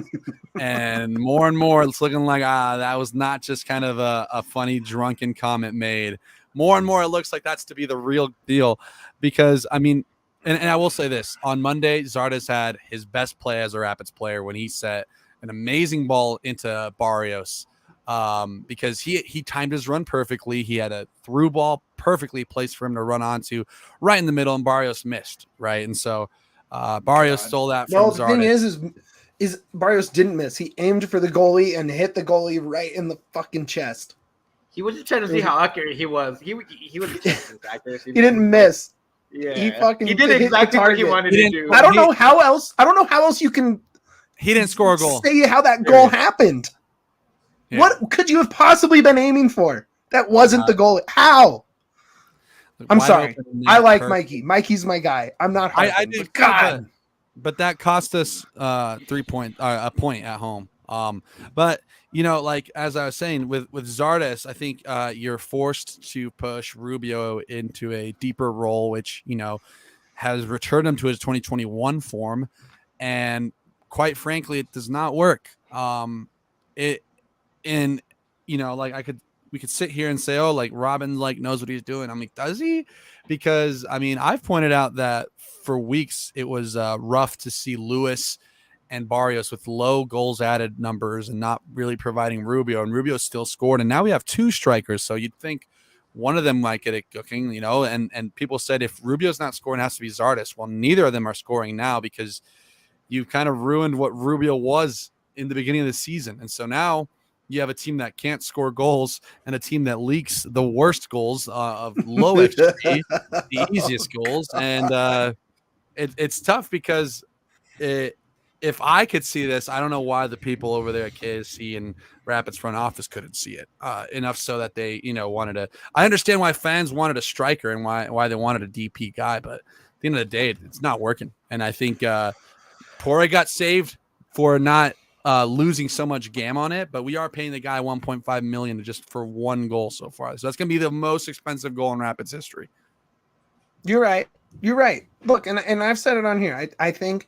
And more, it's looking like that was not just kind of a funny drunken comment made. More and more, it looks like that's to be the real deal. Because, I mean, and I will say this. On Monday, Zardes had his best play as a Rapids player when he set an amazing ball into Barrios. Because he timed his run perfectly. He had a through ball perfectly placed for him to run onto right in the middle, and Barrios missed, right? And so Barrios stole that from Zardes. The thing is Barrios didn't miss. He aimed for the goalie and hit the goalie right in the fucking chest. He was just trying to see how accurate he was. He was he didn't miss. Yeah, he did exactly what he wanted to do. I don't know how else you can. He didn't score a goal. Say how that goal happened. Yeah. What could you have possibly been aiming for? That wasn't the goal. How? I'm sorry. I like Mikey. Mikey's my guy. I'm not. I do. God. But that cost us a point at home. But like as I was saying with Zardes, I think you're forced to push Rubio into a deeper role, which has returned him to his 2021 form, and quite frankly, it does not work. We could sit here and say, oh, like Robin knows what he's doing. I'm like, does he? Because I've pointed out that for weeks it was rough to see Lewis and Barrios with low goals added numbers and not really providing Rubio, and Rubio still scored. And now we have 2 strikers, so you'd think one of them might get it cooking, and people said if Rubio's not scoring, it has to be Zardes. Well, neither of them are scoring now because you've kind of ruined what Rubio was in the beginning of the season. And so now you have a team that can't score goals and a team that leaks the worst goals of low XG, the easiest goals. And it's tough because if I could see this, I don't know why the people over there at KSC and Rapids front office couldn't see it enough so that they, wanted to. I understand why fans wanted a striker and why they wanted a DP guy, but at the end of the day, it's not working. And I think Torre got saved for not losing so much GAM on it, but we are paying the guy $1.5 million just for 1 goal so far. So that's going to be the most expensive goal in Rapids history. You're right. Look, and I've said it on here. I think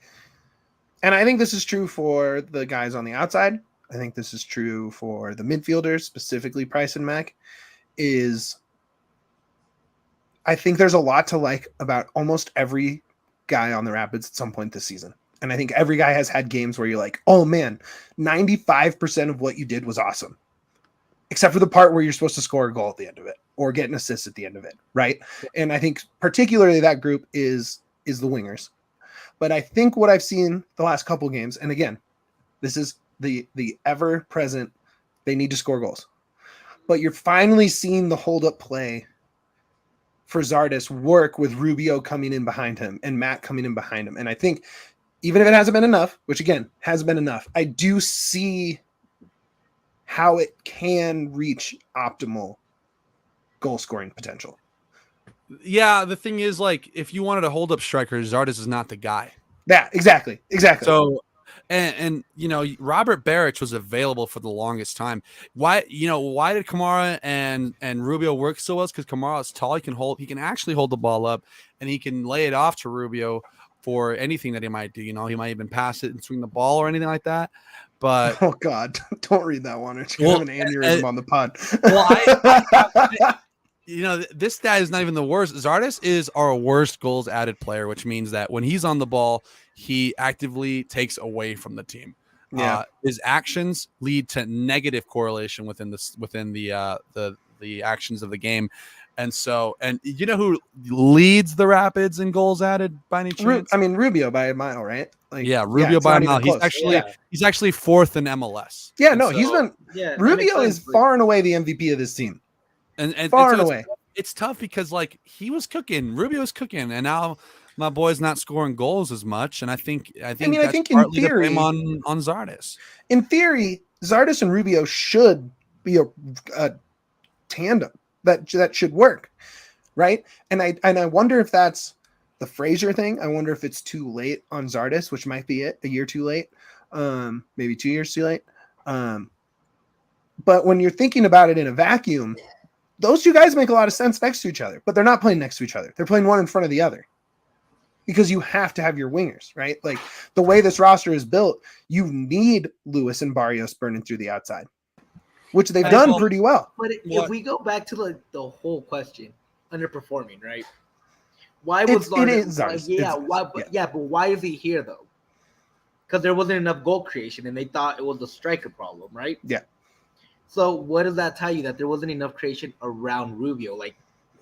this is true for the guys on the outside. I think this is true for the midfielders, specifically Price and Mack. I think there's a lot to like about almost every guy on the Rapids at some point this season. And I think every guy has had games where you're like, oh man, 95% of what you did was awesome. Except for the part where you're supposed to score a goal at the end of it or get an assist at the end of it, right? And I think particularly that group is the wingers. But I think what I've seen the last couple games, and again, this is the ever-present, they need to score goals. But you're finally seeing the hold-up play for Zardes work with Rubio coming in behind him and Matt coming in behind him. And I think even if it hasn't been enough, which again hasn't been enough, I do see how it can reach optimal goal scoring potential. Yeah, the thing is, if you wanted to hold up strikers, Zardes is not the guy. Yeah, exactly. So, and Robert Barrich was available for the longest time. Why did Kamara and Rubio work so well? It's because Kamara is tall. He can actually hold the ball up, and he can lay it off to Rubio for anything that he might do. He might even pass it and swing the ball or anything like that. But oh God, don't read that one. It's have an aneurysm on the pod. Well, this guy is not even the worst. Zardes is our worst goals added player, which means that when he's on the ball, he actively takes away from the team. Yeah, his actions lead to negative correlation within the actions of the game. And so, and you know who leads the Rapids in goals added by any chance? Rubio by a mile, right? Rubio by a mile. He's actually 4th in MLS. Yeah, no, he's been. Yeah, Rubio is far and away the MVP of this team. And far and away. It's tough because he was cooking. Rubio's cooking, and now my boy's not scoring goals as much. And I think that's partly in theory, the blame on Zardes. In theory, Zardes and Rubio should be a tandem that should work, right? And I wonder if that's the Frazier thing. I wonder if it's too late on Zardes, which might be it, a year too late, maybe 2 years too late. But when you're thinking about it in a vacuum, those two guys make a lot of sense next to each other, but they're not playing next to each other. They're playing one in front of the other because you have to have your wingers, right? Like the way this roster is built, you need Lewis and Barrios burning through the outside, which they've done pretty well. But if we go back to the whole question, underperforming, right? Why was Zardes? But why is he here though? Because there wasn't enough goal creation, and they thought it was the striker problem, right? Yeah. So what does that tell you? That there wasn't enough creation around Rubio, like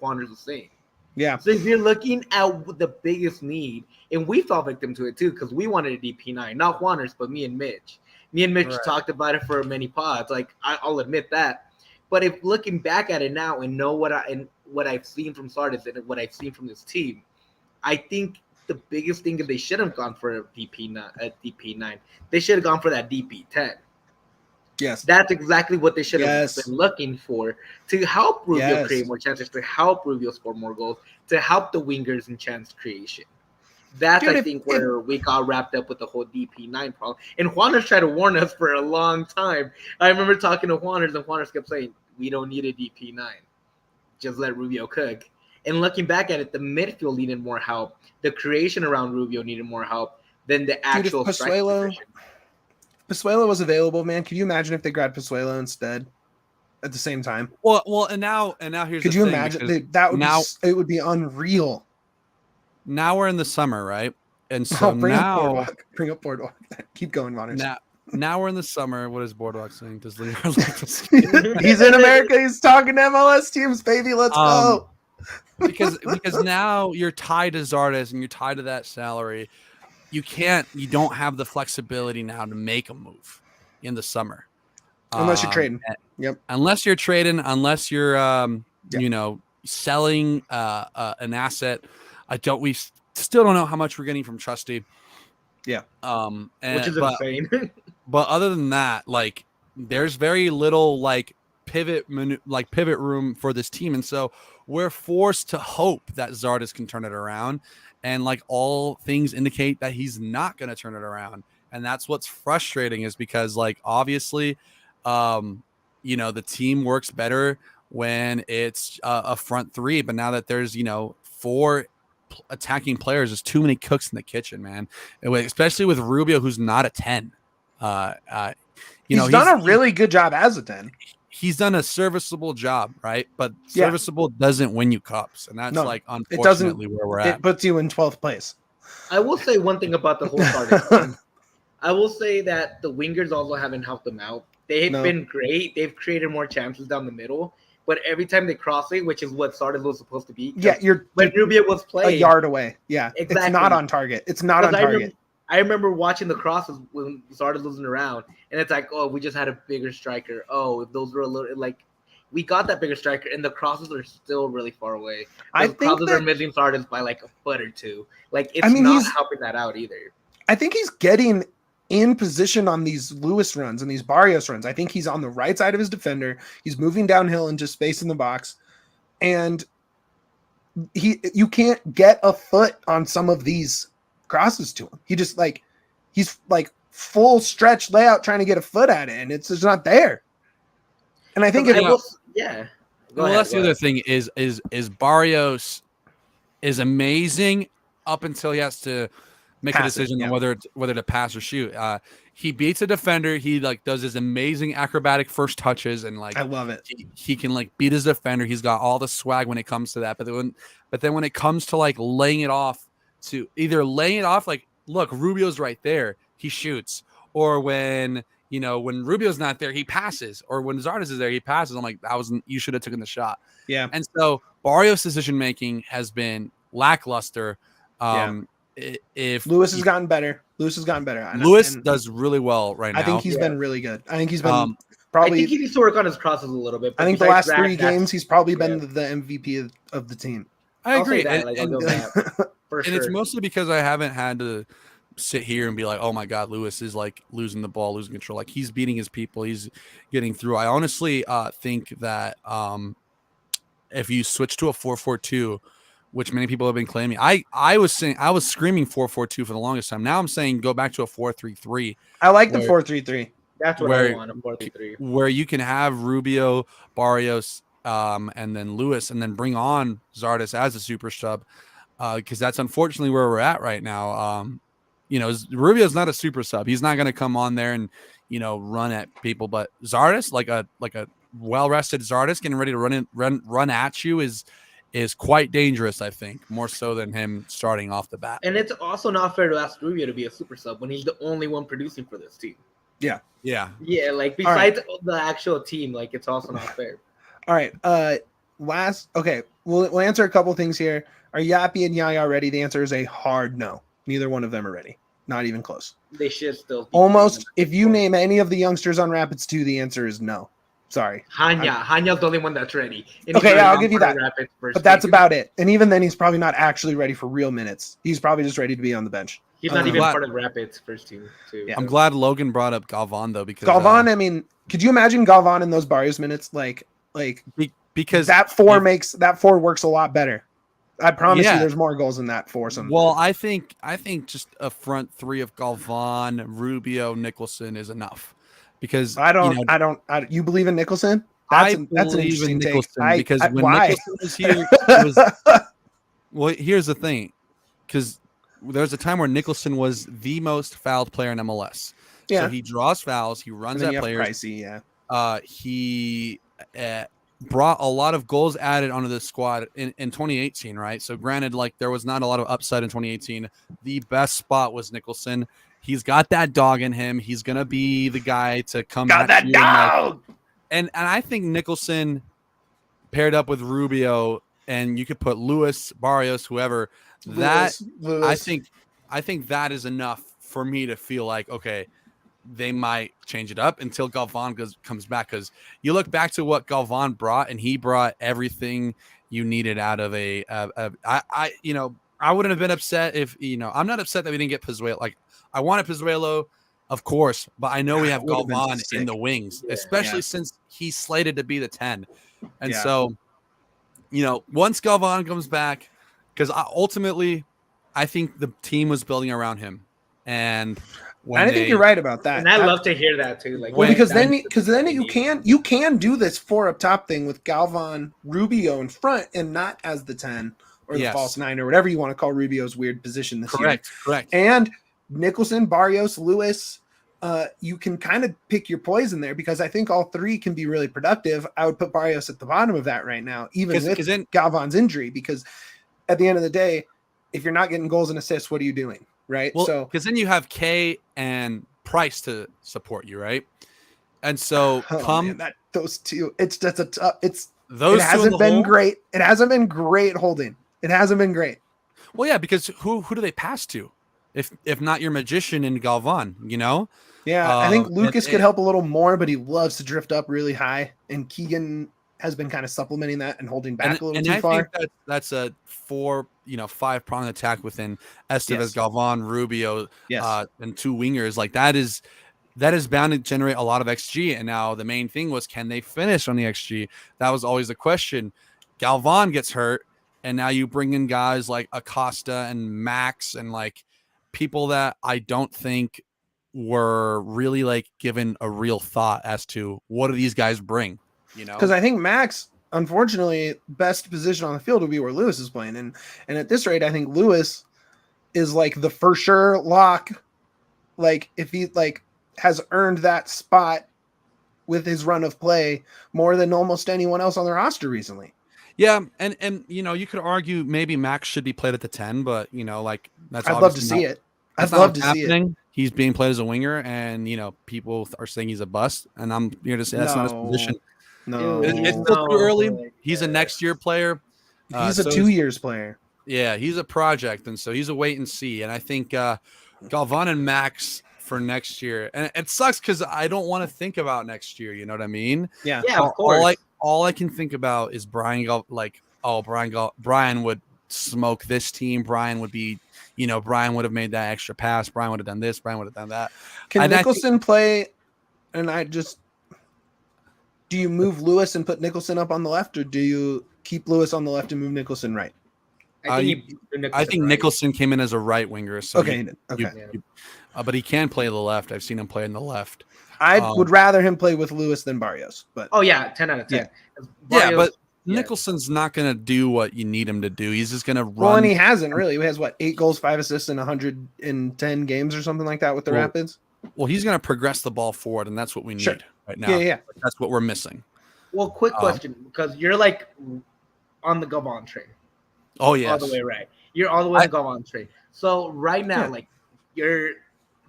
Juaners was saying. Yeah. So if you're looking at the biggest need, and we fell victim to it too, because we wanted a DP9, not Juaners, but me and Mitch. Me and Mitch talked about it for many pods. Like I'll admit that. But if looking back at it now and know what I've seen from Zardes and what I've seen from this team, I think the biggest thing is they should have gone for a DP9. They should have gone for that DP10. Yes. That's exactly what they should have been looking for to help Rubio create more chances, to help Rubio score more goals, to help the wingers in chance creation. That's, I think, where we got wrapped up with the whole DP9 problem. And Juaners tried to warn us for a long time. I remember talking to Juaners, and Juaners kept saying, we don't need a DP9. Just let Rubio cook. And looking back at it, the midfield needed more help. The creation around Rubio needed more help than the actual striker. Pasuelo was available, man. Could you imagine if they grabbed Pasuelo instead at the same time? Well, and now here's. Could you imagine it would be unreal. Now we're in the summer, right? And so bring up Boardwalk. Keep going, Juaners. Now we're in the summer. What is Boardwalk saying? Does He's in America. He's talking to MLS teams, baby. Let's go. because now you're tied to Zardes and you're tied to that salary. You don't have the flexibility now to make a move in the summer. Unless you're trading. Yep. Unless you're trading, unless you're, selling an asset. We still don't know how much we're getting from Trusty. Yeah. Which is insane. But other than that, like there's very little like pivot room for this team. And so we're forced to hope that Zardes can turn it around. And like all things indicate that he's not going to turn it around. And that's what's frustrating is because like, obviously, the team works better when it's a front three. But now that there's, 4 attacking players, there's too many cooks in the kitchen, man. Especially with Rubio, who's not a 10. He's done a really good job as a 10. He's done a serviceable job, right? But serviceable doesn't win you cups, and that's unfortunately where we're at. It puts you in 12th place. I will say one thing about the whole starting. I will say that the wingers also haven't helped them out. They've been great. They've created more chances down the middle, but every time they cross it, which is what Zardes was supposed to be. Yeah, when Rubio was playing a yard away. Yeah, exactly. It's not on target. It's not on target. I remember watching the crosses when Zardes losing around, and it's like, oh, we just had a bigger striker. Oh, if those were a little like, we got that bigger striker, and the crosses are still really far away. I think crosses are missing Zardes by like a foot or two. Like it's not helping that out either. I think he's getting in position on these Lewis runs and these Barrios runs. I think he's on the right side of his defender. He's moving downhill into space in the box, and you can't get a foot on some of these crosses to him. He's like full stretch layout trying to get a foot at it, and it's just not there. And I think that's the other thing is Barrios is amazing up until he has to make a decision on whether to pass or shoot. He beats a defender. He like does his amazing acrobatic first touches, and like I love it. He can like beat his defender. He's got all the swag when it comes to that. But then when it comes to like laying it off, to either laying it off like, look, Rubio's right there, he shoots, or when Rubio's not there, he passes, or when Zardes is there, he passes. I'm like, you should have taken the shot. Yeah. And so Barrios' decision making has been lackluster. If Lewis has gotten better, and Lewis does really well right now. I think he's been really good. I think he's been probably. I think he needs to work on his crosses a little bit. I think the last 3 games, he's probably been the MVP of the team. I agree, and sure. It's mostly because I haven't had to sit here and be like, oh my God, Lewis is like losing the ball, losing control. Like he's beating his people, he's getting through. I honestly think that if you switch to a 4-4-2 which many people have been claiming. I was screaming 4-4-2 for the longest time. Now I'm saying go back to a 4-3-3. I like the 4-3-3. That's what I want, a 4-3-3. Where you can have Rubio, Barrios, and then Lewis, and then bring on Zardes as a super sub, because that's unfortunately where we're at right now. Rubio's not a super sub. He's not going to come on there and run at people. But Zardes, like a well rested Zardes, getting ready to run at you is quite dangerous. I think more so than him starting off the bat. And it's also not fair to ask Rubio to be a super sub when he's the only one producing for this team. Yeah. Like besides the actual team, like it's also not fair. All right. We'll answer a couple things here. Are Yappy and Yahya ready? The answer is a hard no. Neither one of them are ready. Not even close. They should still. Almost. If you name any of the youngsters on Rapids 2, the answer is no. Sorry. Hanya's the only one that's ready. I'll give you that. But that's about it. And even then, he's probably not actually ready for real minutes. He's probably just ready to be on the bench. He's not even part of Rapids first team, too. Yeah. I'm glad Logan brought up Galvan, though, because Galvan, I mean, could you imagine Galvan in those Barrios minutes? Because that four works a lot better. I promise you there's more goals in that foursome. Well, I think just a front three of Galvan, Rubio, Nicholson is enough. Because you believe in Nicholson? That's an interesting take. Because when Nicholson was here, well, here's the thing. Because there's a time where Nicholson was the most fouled player in MLS. Yeah. So he draws fouls, he runs at players. Pricey, he brought a lot of goals added onto the squad in 2018, right? So granted, there was not a lot of upside in 2018. The best spot was Nicholson. He's got that dog in him. He's gonna be the guy to come. Got that dog. And I think Nicholson paired up with Rubio, and you could put Lewis, Barrios, whoever. Lewis. I think that is enough for me to feel like, okay, they might change it up until Galvan comes back. Because you look back to what Galvan brought, and he brought everything you needed out of I wouldn't have been upset if I'm not upset that we didn't get Pozuelo. I wanted Pozuelo, of course, but I know we have Galvan in the wings, especially since he's slated to be the 10. And so, once Galvan comes back, because ultimately, I think the team was building around him, and I think you're right about that. And I love to hear that too. Because then you can do this 4 up top thing with Galvan, Rubio in front, and not as the 10 or the false 9 or whatever you want to call Rubio's weird position this year. Correct. And Nicholson, Barrios, Lewis, you can kind of pick your poison there because I think all 3 can be really productive. I would put Barrios at the bottom of that right now, even with Galvan's injury, because at the end of the day, if you're not getting goals and assists, what are you doing? Right. Well, so because then you have K and Price to support you, right? And so those two, it hasn't been great. It hasn't been great holding. It hasn't been great. Well, yeah, because who do they pass to? If not your magician in Galvan, Yeah, I think Lucas could help a little more, but he loves to drift up really high, and Keegan has been kind of supplementing that and holding back a little too far. Think that's a 5-pronged attack within Estevez, Galvan, Rubio, and 2 wingers. That is bound to generate a lot of XG. And now the main thing was, can they finish on the XG? That was always the question. Galvan gets hurt, and now you bring in guys like Acosta and Max and people that I don't think were really given a real thought as to what do these guys bring. Because I think Max, unfortunately, best position on the field would be where Lewis is playing, and at this rate, I think Lewis is the for sure lock. If he has earned that spot with his run of play more than almost anyone else on the roster recently. Yeah, and you could argue maybe Max should be played at the 10, but that's. I'd love to see it. I'd love to see it. He's being played as a winger, and people are saying he's a bust, and I'm here to say that's not his position. No, it's still too early. He's a next year player. He's a 2 years player. Yeah, he's a project, and so he's a wait and see. And I think Galvan and Max for next year, and it sucks because I don't want to think about next year. You know what I mean? Yeah, of course. All I can think about is Brian would smoke this team. Brian would be, Brian would have made that extra pass. Brian would have done this. Brian would have done that. Can Nicholson play? And do you move Lewis and put Nicholson up on the left, or do you keep Lewis on the left and move Nicholson right? I think Nicholson came in as a right winger. So okay. But he can play the left. I've seen him play in the left. I would rather him play with Lewis than Barrios. But 10 out of 10. Yeah, but Nicholson's not going to do what you need him to do. He's just going to run. Well, and he hasn't really. He has 8 goals, 5 assists in 110 games or something like that with the Rapids. Well, he's going to progress the ball forward, and that's what we need right now. Yeah. That's what we're missing. Well, quick question, because you're on the Gavon train. Oh yeah, all the way right. You're all the way on the Gavon train. So right now, you're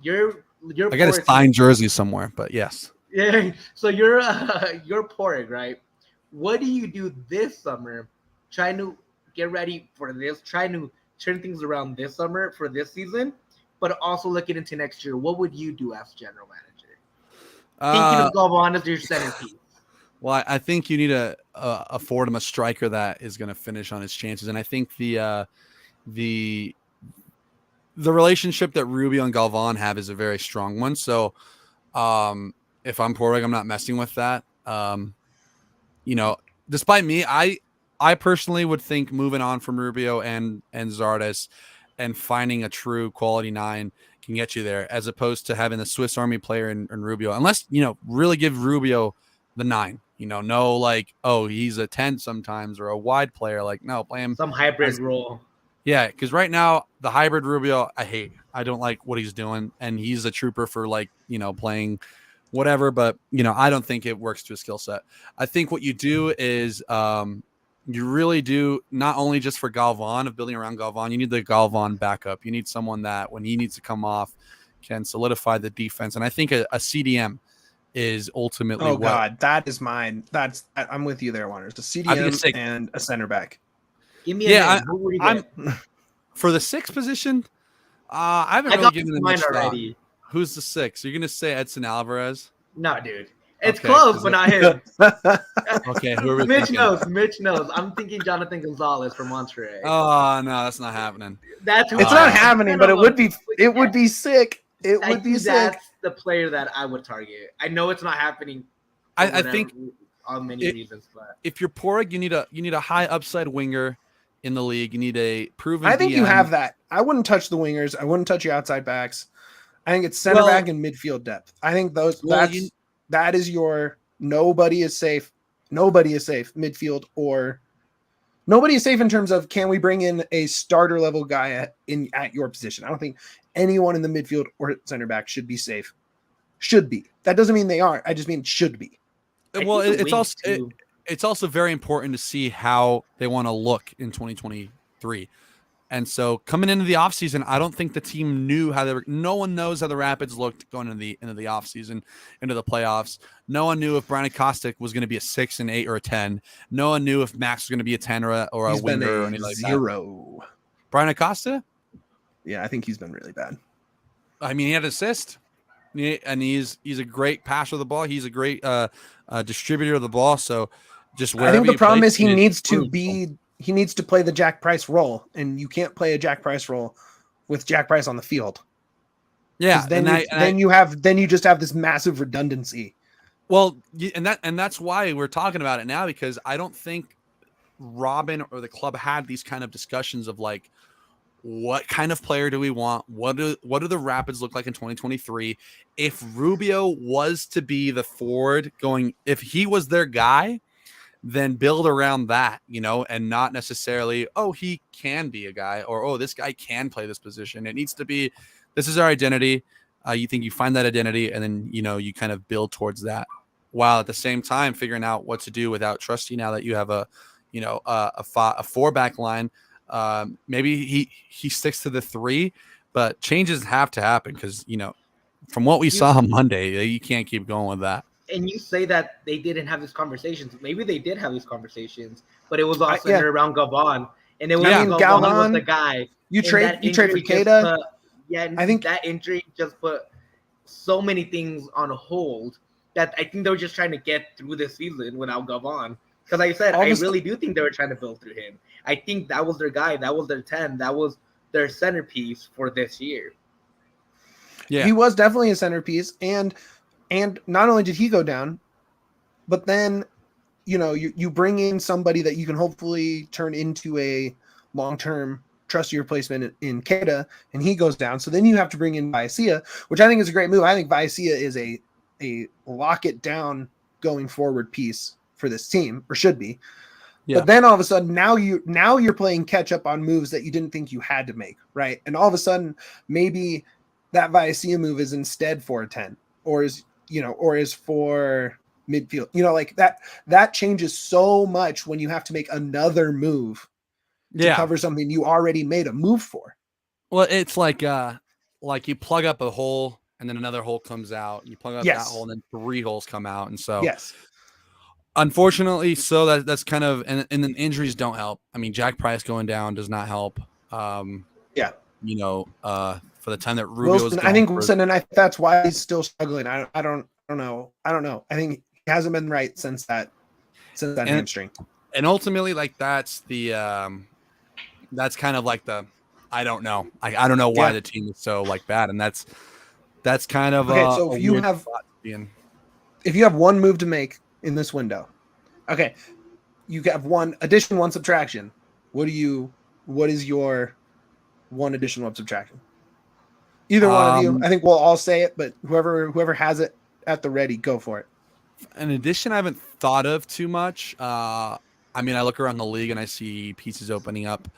I got his fine jersey somewhere, but yes. Yeah. So you're pouring, right? What do you do this summer, trying to get ready for this, trying to turn things around this summer for this season, but also looking into next year? What would you do as general manager? Thinking of Gavon as your centerpiece. Well, I think you need to afford him a striker that is going to finish on his chances, and I think the relationship that Rubio and Galvan have is a very strong one. So, if I'm Porrig, I'm not messing with that. Despite me, I personally would think moving on from Rubio and Zardes and finding a true quality 9 can get you there, as opposed to having the Swiss Army player in Rubio. Unless really give Rubio the 9. He's a 10 sometimes or a wide player. No, play him some hybrid role. Yeah, because right now the hybrid Rubio, I don't like what he's doing, and he's a trooper for playing whatever. But I don't think it works to a skill set. I think what you do is you really do, not only just for Galvan, of building around Galvan, you need the Galvan backup. You need someone that when he needs to come off can solidify the defense, and I think a CDM is ultimately God, that is mine. I'm with you there, Juaners. A CDM and a center back. Give me a name. I'm for the 6th position. I haven't really given him much already. Who's the 6? You're gonna say Edson Alvarez? No, dude. It's close, but not him. Okay, who are we Mitch thinking? Mitch knows. I'm thinking Jonathan Gonzalez from Monterrey. Oh no, that's not happening. It's not happening, but it would be. It would be sick. It would be sick. That's the player that I would target. I know it's not happening. I think on many reasons, but if you're Porrig, you need a high upside winger in the league. You need a proven. I think DM. you have that. I wouldn't touch the wingers. I wouldn't touch your outside backs. I think it's center back and midfield depth. I think that is your nobody is safe. Nobody is safe midfield, or nobody is safe in terms of can we bring in a starter level guy at your position. I don't think anyone in the midfield or center back should be safe. Should be. That doesn't mean they are. I just mean should be. Well, it's also very important to see how they want to look in 2023. And so coming into the offseason, I don't think the team knew how they were. No one knows how the Rapids looked going into the offseason, into the playoffs. No one knew if Brian Acosta was going to be a 6, an 8, or a 10. No one knew if Max was going to be a 10 or a winger or anything like that. 0. Brian Acosta? Yeah, I think he's been really bad. I mean, he had an assist. And he's a great passer of the ball. He's a great distributor of the ball. So just I think the problem is he needs to play the Jack Price role, and you can't play a Jack Price role with Jack Price on the field. Yeah, then you just have this massive redundancy. Well, and that's why we're talking about it now, because I don't think Robin or the club had these kind of discussions of what kind of player do we want? What do the Rapids look like in 2023? If Rubio was to be the forward if he was their guy, then build around that, and not necessarily, he can be a guy, or, this guy can play this position. It needs to be, this is our identity. You find that identity, and then, you kind of build towards that, while at the same time figuring out what to do without Trusty now that you have a 4-back line. Maybe he sticks to the 3, but changes have to happen because, from what we saw on Monday, you can't keep going with that. And you say that they didn't have these conversations. Maybe they did have these conversations, but it was all centered around Gavon. And it was Gavon was the guy. You trade for Keita. I think that injury just put so many things on hold that I think they were just trying to get through the season without Gavon. Because like I said, I really do think they were trying to build through him. I think that was their guy. That was their 10. That was their centerpiece for this year. Yeah, he was definitely a centerpiece. And not only did he go down, but then, you bring in somebody that you can hopefully turn into a long-term trusty replacement in Keita, and he goes down. So then you have to bring in Vazquez, which I think is a great move. I think Vazquez is a lock it down going forward piece for this team, or should be. Yeah. But then all of a sudden, now you're playing catch up on moves that you didn't think you had to make, right? And all of a sudden, maybe that Vazquez move is instead for a 10, or is for midfield. Like that changes so much when you have to make another move to cover something you already made a move for. Well, it's like you plug up a hole and then another hole comes out. You plug up that hole and then 3 holes come out. And so unfortunately, so that's kind of and then injuries don't help. I mean, Jack Price going down does not help. For the time that Rubio was I think Wilson, and that's why he's still struggling. I don't know. I think he hasn't been right since that hamstring. And ultimately, like that's the that's kind of like the I don't know. I don't know why the team is so like bad, and that's kind of okay. So if you have one move to make in this window, okay, you have one addition, one subtraction. What is your one addition, one subtraction? Either one of you. I think we'll all say it, but whoever has it at the ready, go for it. An addition I haven't thought of too much. I mean, I look around the league and I see pieces opening up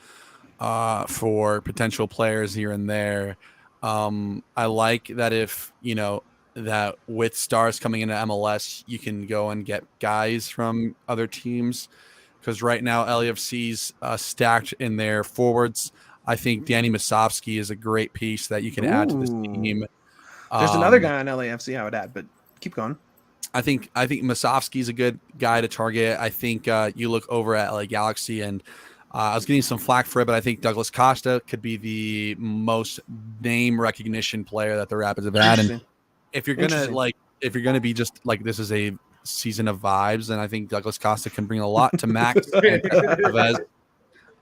for potential players here and there. I like that if, that with stars coming into MLS, you can go and get guys from other teams. Because right now, LAFC's stacked in their forwards. I think Danny Musovski is a great piece that you can add to this team. There's another guy on LAFC I would add, but keep going. I think Musovski is a good guy to target. I think you look over at LA Galaxy, and I was getting some flack for it, but I think Douglas Costa could be the most name recognition player that the Rapids have had. And if you're gonna be just like this is a season of vibes, then I think Douglas Costa can bring a lot to Max and Vazquez.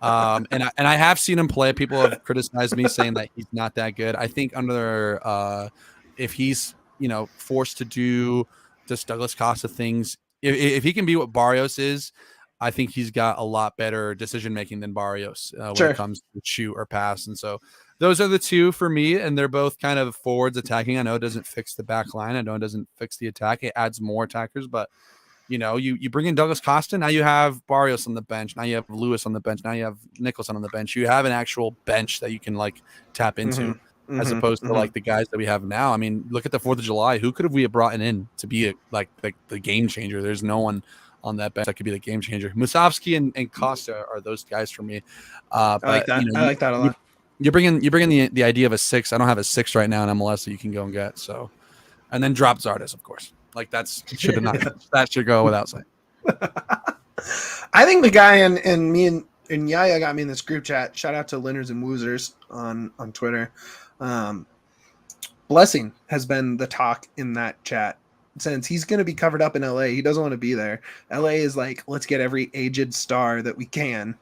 And I have seen him play. People have criticized me saying that he's not that good. I think under if he's forced to do just Douglas Costa things, if he can be what Barrios is, I think he's got a lot better decision making than Barrios when it comes to shoot or pass. And so those are the two for me, and they're both kind of forwards attacking. I know it doesn't fix the back line. I know it doesn't fix the attack. It adds more attackers, but you bring in Douglas Costa. Now you have Barrios on the bench. Now you have Lewis on the bench. Now you have Nicholson on the bench. You have an actual bench that you can tap into, as opposed to the guys that we have now. I mean, look at the 4th of July. Who could have we brought in to be the game changer? There's no one on that bench that could be the game changer. Musovski and Costa are those guys for me. But, I like that. I like that a lot. You're bringing the idea of a 6. I don't have a 6 right now in MLS that you can go and get. So, and then drop Zardes, of course. That should go without saying. I think the guy and me and Yahya got me in this group chat. Shout out to Linners and Woozers on Twitter. Blessing has been the talk in that chat since he's going to be covered up in LA. He doesn't want to be there. LA is like, let's get every aged star that we can.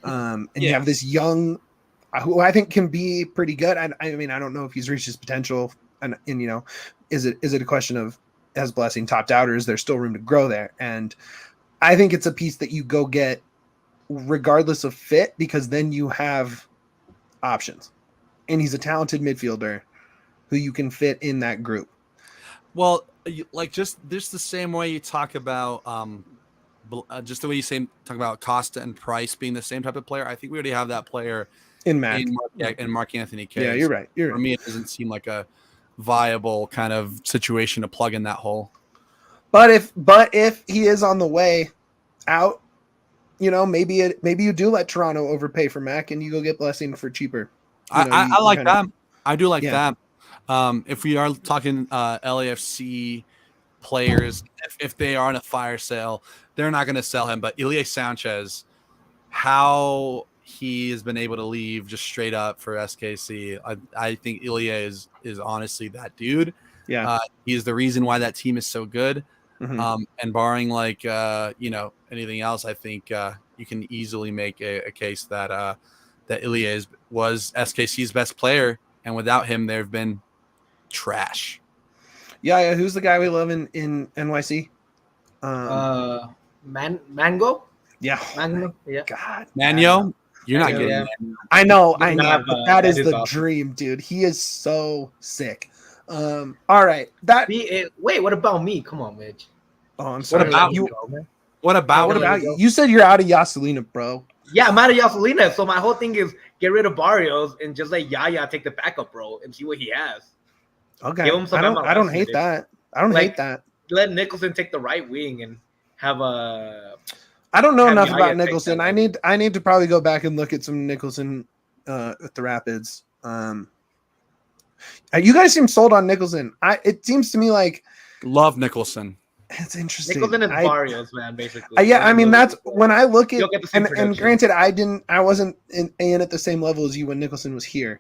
You have this young, who I think can be pretty good. I mean, I don't know if he's reached his potential, and is it a question of, as Blessing topped out, or is there still room to grow there? And I think it's a piece that you go get regardless of fit, because then you have options, and he's a talented midfielder who you can fit in that group. Well, just the same way you talk about just the way you talk about Costa and Price being the same type of player. I think we already have that player in Mark Anthony Kaye. Yeah, you're right. For me, it doesn't seem like a viable kind of situation to plug in that hole. But if he is on the way out, maybe you do let Toronto overpay for Mac and you go get Blessing for cheaper. I like that. I do like that. If we are talking LAFC players, if they are in a fire sale, they're not going to sell him. But Ilie Sanchez, how he has been able to leave just straight up for SKC, I think Ilie is honestly that dude. Yeah, he's the reason why that team is so good. And barring anything else, I think you can easily make a case that Ilie was SKC's best player, and without him, they've been trash. Yeah. Who's the guy we love in NYC? Mango. Yeah. Mango. Yeah. God. Manyo. You're not Yeah. getting Yeah. that. I know, Doesn't have, but that is the awesome. dream, dude. He is so sick. All right, that. Wait, what about me? Come on, Mitch. Oh, I'm What sorry. about you? Go, man. What about What Let about it you? go. You said you're out of Yaselina, bro. Yeah, I'm out of Yaselina, so my whole thing is get rid of Barrios and just let Yaya take the backup role and see what he has. Okay, Give him some I don't MLS hate minutes. that. I don't Like- hate that. Let Nicholson take the right wing and have a. I don't know have enough Yaya about take Nicholson. that I need to probably go back and look at some Nicholson with the Rapids. You guys seem sold on Nicholson. It seems to me like Love Nicholson. it's interesting. Nicholson is Barrios, man, basically. Yeah, I mean that's when I look at You'll get the same and production. granted I wasn't in at the same level as you when Nicholson was here.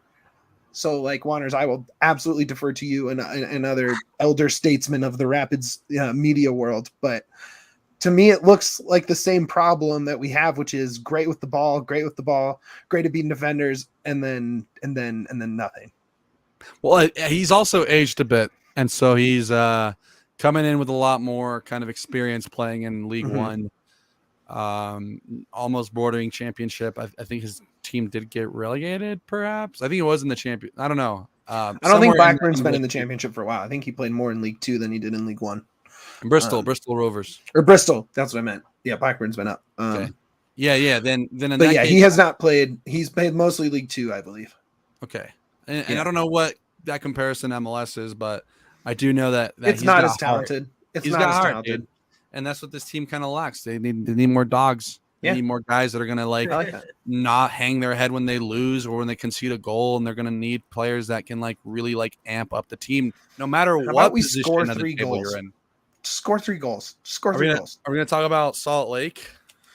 So like Juaners, I will absolutely defer to you and other elder statesmen of the Rapids media world, but to me, it looks like the same problem that we have, which is great with the ball, great at beating defenders, and then nothing. Well, he's also aged a bit, and so he's coming in with a lot more kind of experience playing in League One, almost bordering championship. I think his team did get relegated, perhaps. I think it was in the champion. I don't know. I don't think Blackburn's been in the championship for a while. I think he played more in League Two than he did in League One. Bristol Rovers or Bristol. That's what I meant. Yeah, Blackburn's been up. Okay. Yeah. Then in but that yeah, case, he has not played. He's played mostly League Two, I believe. Okay, and I don't know what that comparison MLS is, but I do know that it's he's not got as talented. Heart. It's he's not got as heart, talented, dude. And that's what this team kind of lacks. They need more dogs. They need more guys that are gonna like not hang their head when they lose or when they concede a goal, and they're gonna need players that can like really like amp up the team, no matter what position score of the 3 table goals? you're in. Score 3 goals. Score 3 goals. Are we gonna talk about Salt Lake?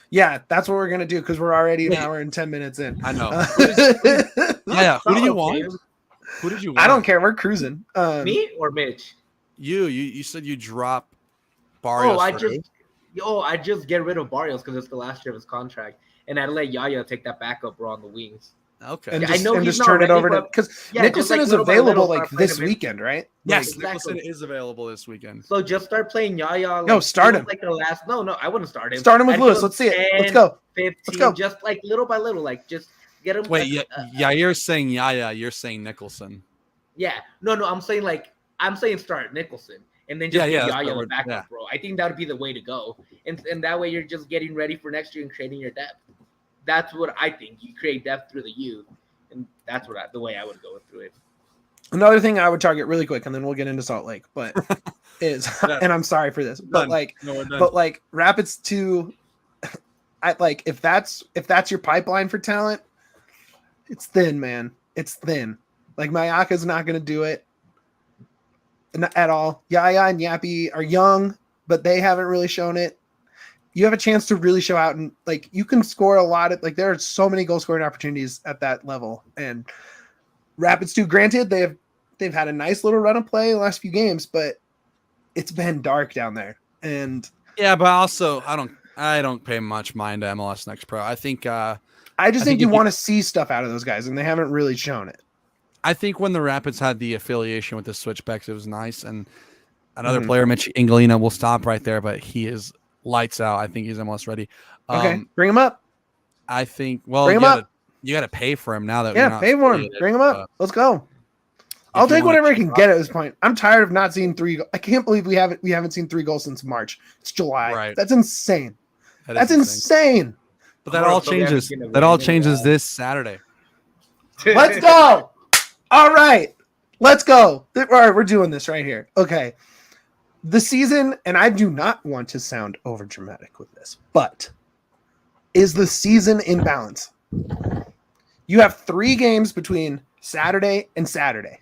Yeah, that's what we're gonna do because we're already an hour and 10 minutes in. I know. Yeah, who do you want? Who did you want? I don't care. We're cruising. Me or Mitch? You said you drop Barrios. I just get rid of Barrios because it's the last year of his contract, and I let Yaya take that backup role on the wings. Okay, and just turn it over to because Nicholson is available like this weekend, right? Yes, exactly. Nicholson is available this weekend. So just start playing Yaya. No, start him. Like the last. No, I wouldn't start him. Start him with Lewis. Let's see it. Let's go. 15, Let's go. Just like little by little, like just get him. Wait, you're saying Yaya. You're saying Nicholson. Yeah, no. I'm saying start Nicholson. And then just get Yaya the backup, bro. I think that would be the way to go. And that way you're just getting ready for next year and creating your depth. That's what I think. You create depth through the youth. And that's the way I would go through it. Another thing I would target really quick, and then we'll get into Salt Lake, but is, and I'm sorry for this, but like Rapids 2, if that's your pipeline for talent, it's thin, man. It's thin. Like Mayaka's not going to do it. At all. Yaya and Yappy are young, but they haven't really shown it. You have a chance to really show out, and like you can score a lot of there are so many goal scoring opportunities at that level. And Rapids 2, granted, they've had a nice little run of play the last few games, but it's been dark down there. And yeah, but also I don't pay much mind to MLS Next Pro. I think I think you want to see stuff out of those guys, and they haven't really shown it. I think when the Rapids had the affiliation with the Switchbacks, it was nice. And another player, Mitch Ingalina, will stop right there, but he is lights out. I think he's MLS ready. Okay, bring him up. I think, well, bring him up. You got to pay for him now that pay for him. Bring him up. Let's go. I'll take whatever I can get at this point. I'm tired of not seeing 3. I can't believe we haven't seen 3 goals since March. It's July. Right. That's insane. That's insane. But that all changes. That all changes this Saturday. Let's go. All right, let's go. All right, we're doing this right here. Okay. The season, and I do not want to sound over dramatic with this, but is the season in balance? You have 3 games between Saturday and Saturday.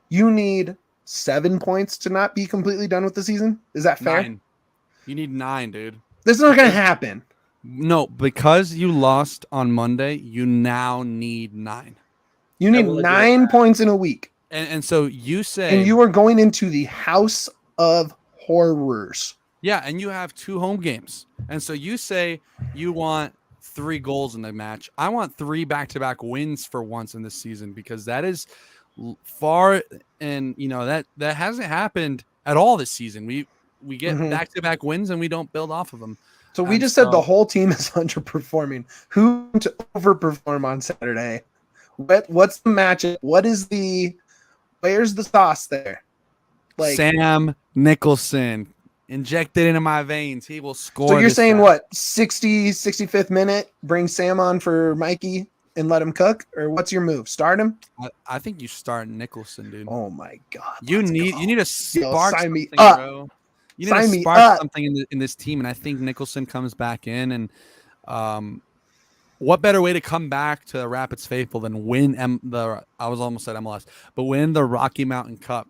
You need 7 points to not be completely done with the season. Is that fair? 9. You need 9, dude. This is not going to happen. No, because you lost on Monday, you now need 9. You need 9 points in a week. And so you say... And you are going into the House of Horrors. Yeah, and you have 2 home games. And so you say you want 3 goals in the match. I want 3 back-to-back wins for once in this season because that is far, and that hasn't happened at all this season. We get back-to-back wins and we don't build off of them. So we just said the whole team is underperforming. Who to overperform on Saturday? What's the matchup? Where's the sauce there? Like Sam Nicholson injected into my veins. He will score. So you're saying what? 65th minute, bring Sam on for Mikey and let him cook? Or what's your move? Start him? I think you start Nicholson, dude. Oh my God. You need to spark sign me something, up. bro. You need to spark something in this team, and I think Nicholson comes back in. And what better way to come back to Rapids faithful than win I was almost at MLS, but win the Rocky Mountain Cup?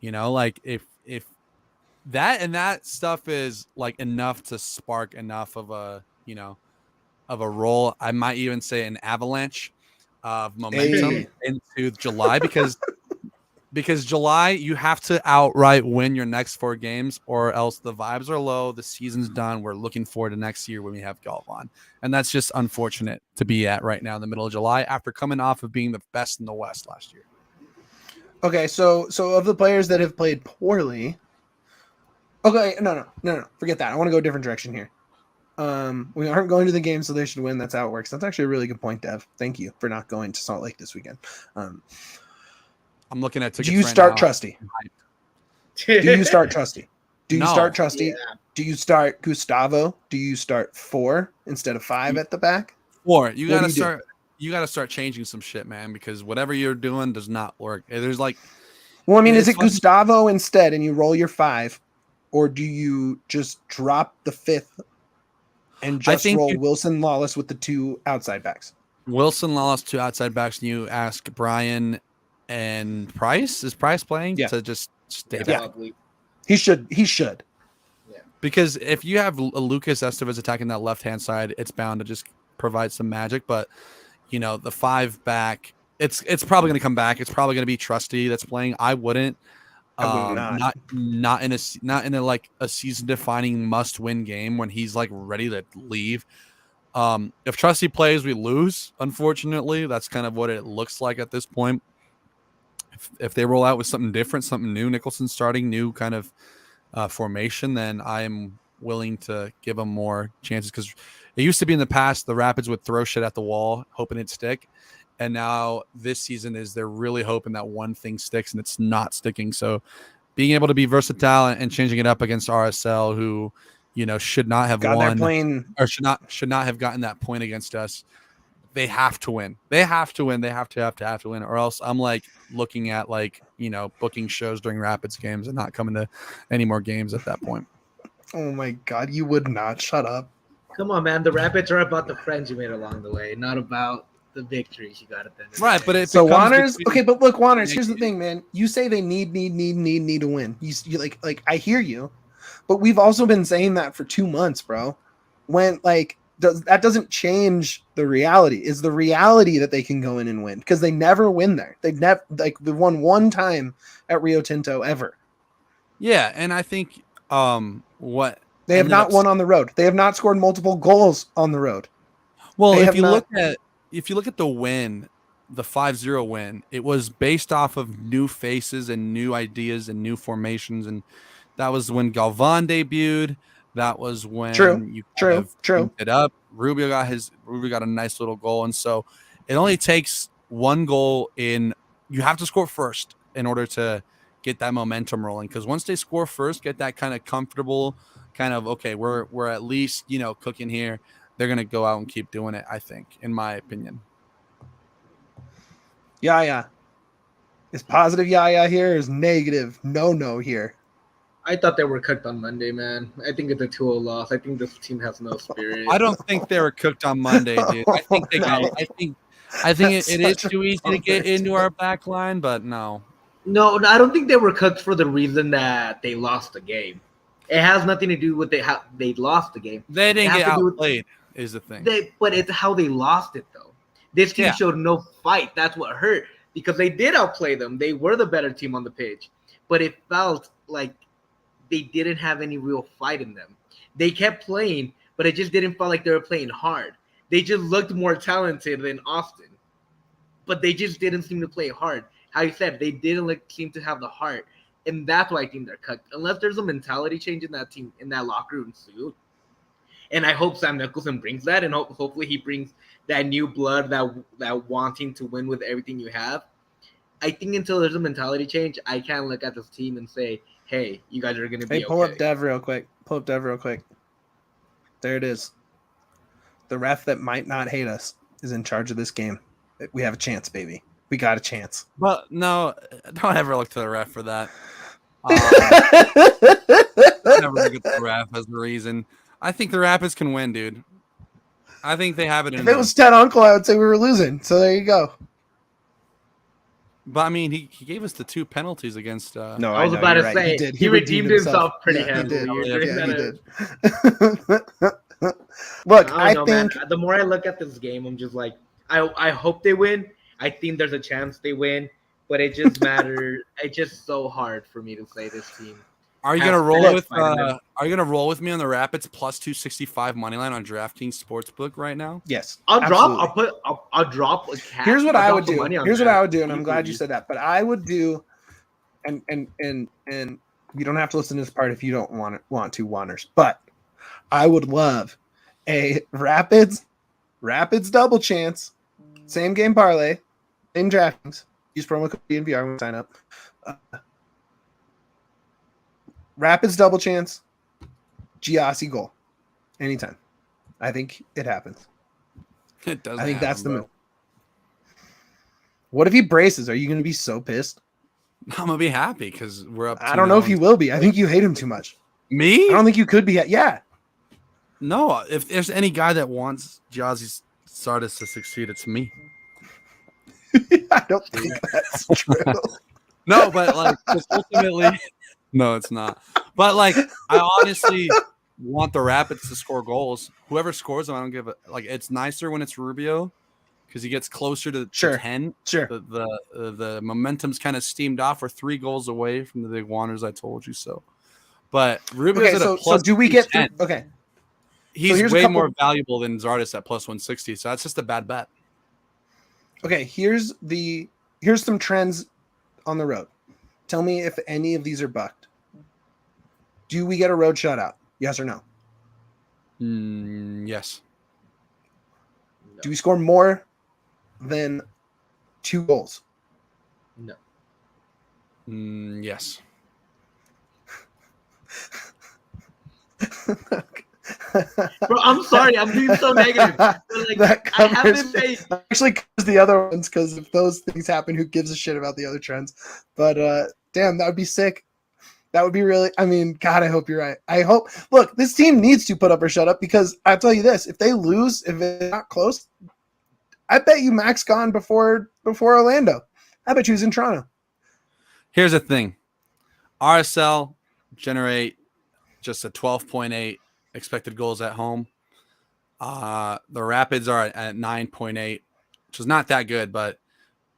You know, like if that stuff is like enough to spark enough of a role. I might even say an avalanche of momentum into July because July, you have to outright win your next 4 games, or else the vibes are low. The season's done. We're looking forward to next year when we have Galvan. And that's just unfortunate to be at right now in the middle of July after coming off of being the best in the West last year. Okay, so of the players that have played poorly, okay, no, forget that. I want to go a different direction here. We aren't going to the game, so they should win. That's how it works. That's actually a really good point, Dev. Thank you for not going to Salt Lake this weekend. I'm looking at tickets. Do you start Trusty? Do you start Trusty? Do you start Trusty? Yeah. Do you start Gustavo? Do you start 4 instead of 5 at the back? 4. You gotta start. You gotta start changing some shit, man, because whatever you're doing does not work. There's like, well, I mean, is it Gustavo instead, and you roll your 5, or do you just drop the 5th and just roll Wilson Lawless with the 2 outside backs? Wilson Lawless, 2 outside backs, and you ask Brian and Price. Is Price playing to just stay back? He should. Yeah. Because if you have Lucas Estevez attacking that left-hand side, it's bound to just provide some magic. But the 5 back, it's probably going to come back. It's probably going to be Trusty that's playing. I wouldn't. Not in a like a season-defining must-win game when he's like ready to leave. If Trusty plays, we lose. Unfortunately, that's kind of what it looks like at this point. If they roll out with something different, something new, Nicholson starting new kind of formation, then I'm willing to give them more chances, because it used to be in the past the Rapids would throw shit at the wall hoping it'd stick, and now this season they're really hoping that one thing sticks, and it's not sticking. So being able to be versatile and changing it up against RSL, who should not have won or should not have gotten that point against us. They have to win. They have to win. They have to win, or else I'm like looking at booking shows during Rapids games and not coming to any more games at that point. Oh my God, you would not. Shut up. Come on, man. The Rapids are about the friends you made along the way, not about the victories you got at the end. Right, but Juaners. Okay, but look, Juaners. Here's the thing, man. You say they need to win. You like I hear you, but we've also been saying that for 2 months, bro. When that doesn't change the reality. Is the reality that they can go in and win, because they never win there. They've won 1 time at Rio Tinto ever. Yeah, and I think they have not won on the road. They have not scored multiple goals on the road. Well, if you look at the win, the 5-0 win, it was based off of new faces and new ideas and new formations, and that was when Galvan debuted. That was when you it up. Rubio got a nice little goal, and so it only takes 1 goal in. You have to score first in order to get that momentum rolling. Because once they score first, get that kind of comfortable, kind of okay, we're at least cooking here. They're gonna go out and keep doing it. I think, in my opinion. Yeah. Is positive yeah here? Or is negative no here? I thought they were cooked on Monday, man. I think it's a 2-0 loss. I think this team has no spirit. I don't think they were cooked on Monday, dude. I think they got. I think it is too easy to get into our back line, but no. No, I don't think they were cooked for the reason that they lost the game. It has nothing to do with how they lost the game. They didn't get outplayed, is the thing. But it's how they lost it, though. This team showed no fight. That's what hurt, because they did outplay them. They were the better team on the pitch, but it felt like they didn't have any real fight in them. They kept playing, but it just didn't feel like they were playing hard. They just looked more talented than Austin, but they just didn't seem to play hard. How you said, they didn't seem to have the heart, and that's why I think they're cooked. Unless there's a mentality change in that team, in that locker room suit, And I hope Sam Nicholson brings that, and hopefully he brings that new blood, that wanting to win with everything you have. I think until there's a mentality change, I can't look at this team and say, hey, you guys are going to be Hey, pull okay. up Dev real quick. There it is. The ref that might not hate us is in charge of this game. We have a chance, baby. We got a chance. But no, don't ever look to the ref for that. Never look at the ref as the reason. I think the Rapids can win, dude. I think they have it in If them. it was Ted Uncle, I would say we were losing. So there you go. But I mean, he gave us the 2 penalties against. No, I was about to say he redeemed himself pretty heavily. He did. Look, I know, think man. The more I look at this game, I'm just like, I hope they win. I think there's a chance they win, but it just matters. It's just so hard for me to say this team. Are you gonna roll with? Are you gonna roll with me on the Rapids plus 265 money line on DraftKings Sportsbook right now? yes. I'll absolutely. drop. I'll drop a cap. Here's what I would do. And I'm glad you said that. But I would do, and you don't have to listen to this part if you don't want to, Juaners. But I would love a Rapids double chance, same game parlay, same DraftKings. Use promo code DNVR when you sign up. Rapids double chance, Giassi goal, anytime. I think it happens. It doesn't. I think that's the move. What if he braces? Are you going to be so pissed? I'm gonna be happy because we're up. I don't know if you will be. I think you hate him too much. Me? I don't think you could be. Yeah. No, if there's any guy that wants Giassi Sardis to succeed, it's me. I don't think that's true. No, but like ultimately, no, it's not. But like, I honestly want the Rapids to score goals. Whoever scores them, I don't give a like. It's nicer when it's Rubio because he gets closer to 10. Sure. The momentum's kind of steamed off. We're 3 goals away from the big Juaners. I told you so. But Rubio's at a plus. So do we get? Okay. He's way more valuable than Zardis at plus 160. So that's just a bad bet. Okay, here's some trends on the road. Tell me if any of these are bucked. Do we get a road shutout? Yes or no? Yes. No. Do we score more than 2 goals? No. Yes. Bro, I'm sorry. I'm being so negative. But like, I haven't made. Actually covers the other ones because if those things happen, who gives a shit about the other trends? But damn, that would be sick. That would be really. I mean, God, I hope you're right. I hope. Look, this team needs to put up or shut up because I'll tell you this: if they lose, if it's not close, I bet you Max gone before Orlando. I bet you he's in Toronto. Here's the thing: RSL generate just a 12.8 expected goals at home. The Rapids are at 9.8, which is not that good. But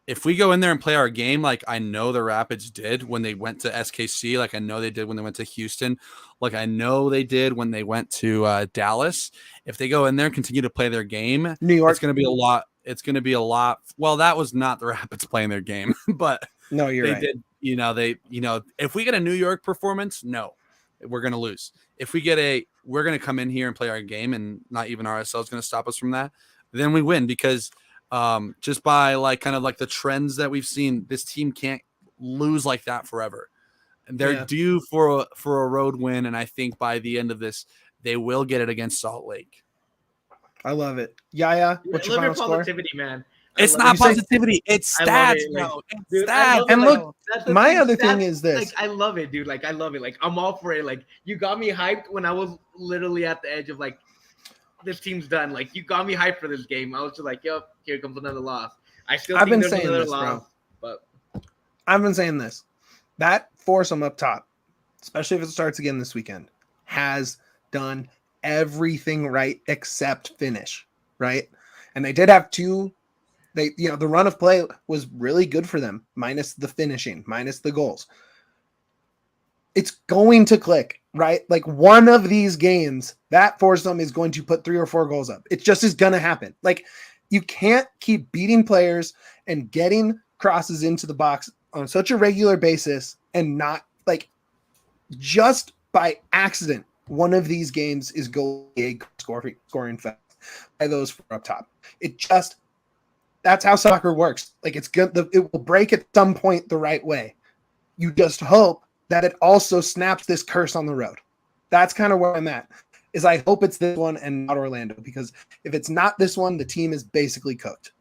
if we go in there and play our game like I know the Rapids did when they went to SKC, like I know they did when they went to Houston, like I know they did when they went to Dallas, if they go in there and continue to play their game, New York, it's going to be a lot. It's going to be a lot. Well, that was not the Rapids playing their game, but no, you're right. Did. If we get a New York performance, no, we're going to lose. If we get we're going to come in here and play our game, and not even RSL is going to stop us from that. Then we win because just by like kind of like the trends that we've seen, this team can't lose like that forever. And they're due for a road win, and I think by the end of this, they will get it against Salt Lake. I love it. Yahya, what's your final score? Positivity, man. It's not positivity. It's stats, bro. It's stats. And look, my other thing is this. Like, I love it, dude. Like, I love it. Like, I'm all for it. Like, you got me hyped when I was literally at the edge of, like, this team's done. Like, you got me hyped for this game. I was just like, yep, here comes another loss. I still think there's another loss. But I've been saying this. That foursome up top, especially if it starts again this weekend, has done everything right except finish, right? And they did have 2. The run of play was really good for them, minus the finishing, minus the goals. It's going to click, right? Like one of these games, that foursome is going to put 3 or 4 goals up. It just is going to happen. Like you can't keep beating players and getting crosses into the box on such a regular basis and not like just by accident one of these games is going to be a scoring fest by those four up top. That's how soccer works. Like it will break at some point the right way. You just hope that it also snaps this curse on the road. That's kind of where I'm at. Is I hope it's this one and not Orlando, because if it's not this one, the team is basically cooked.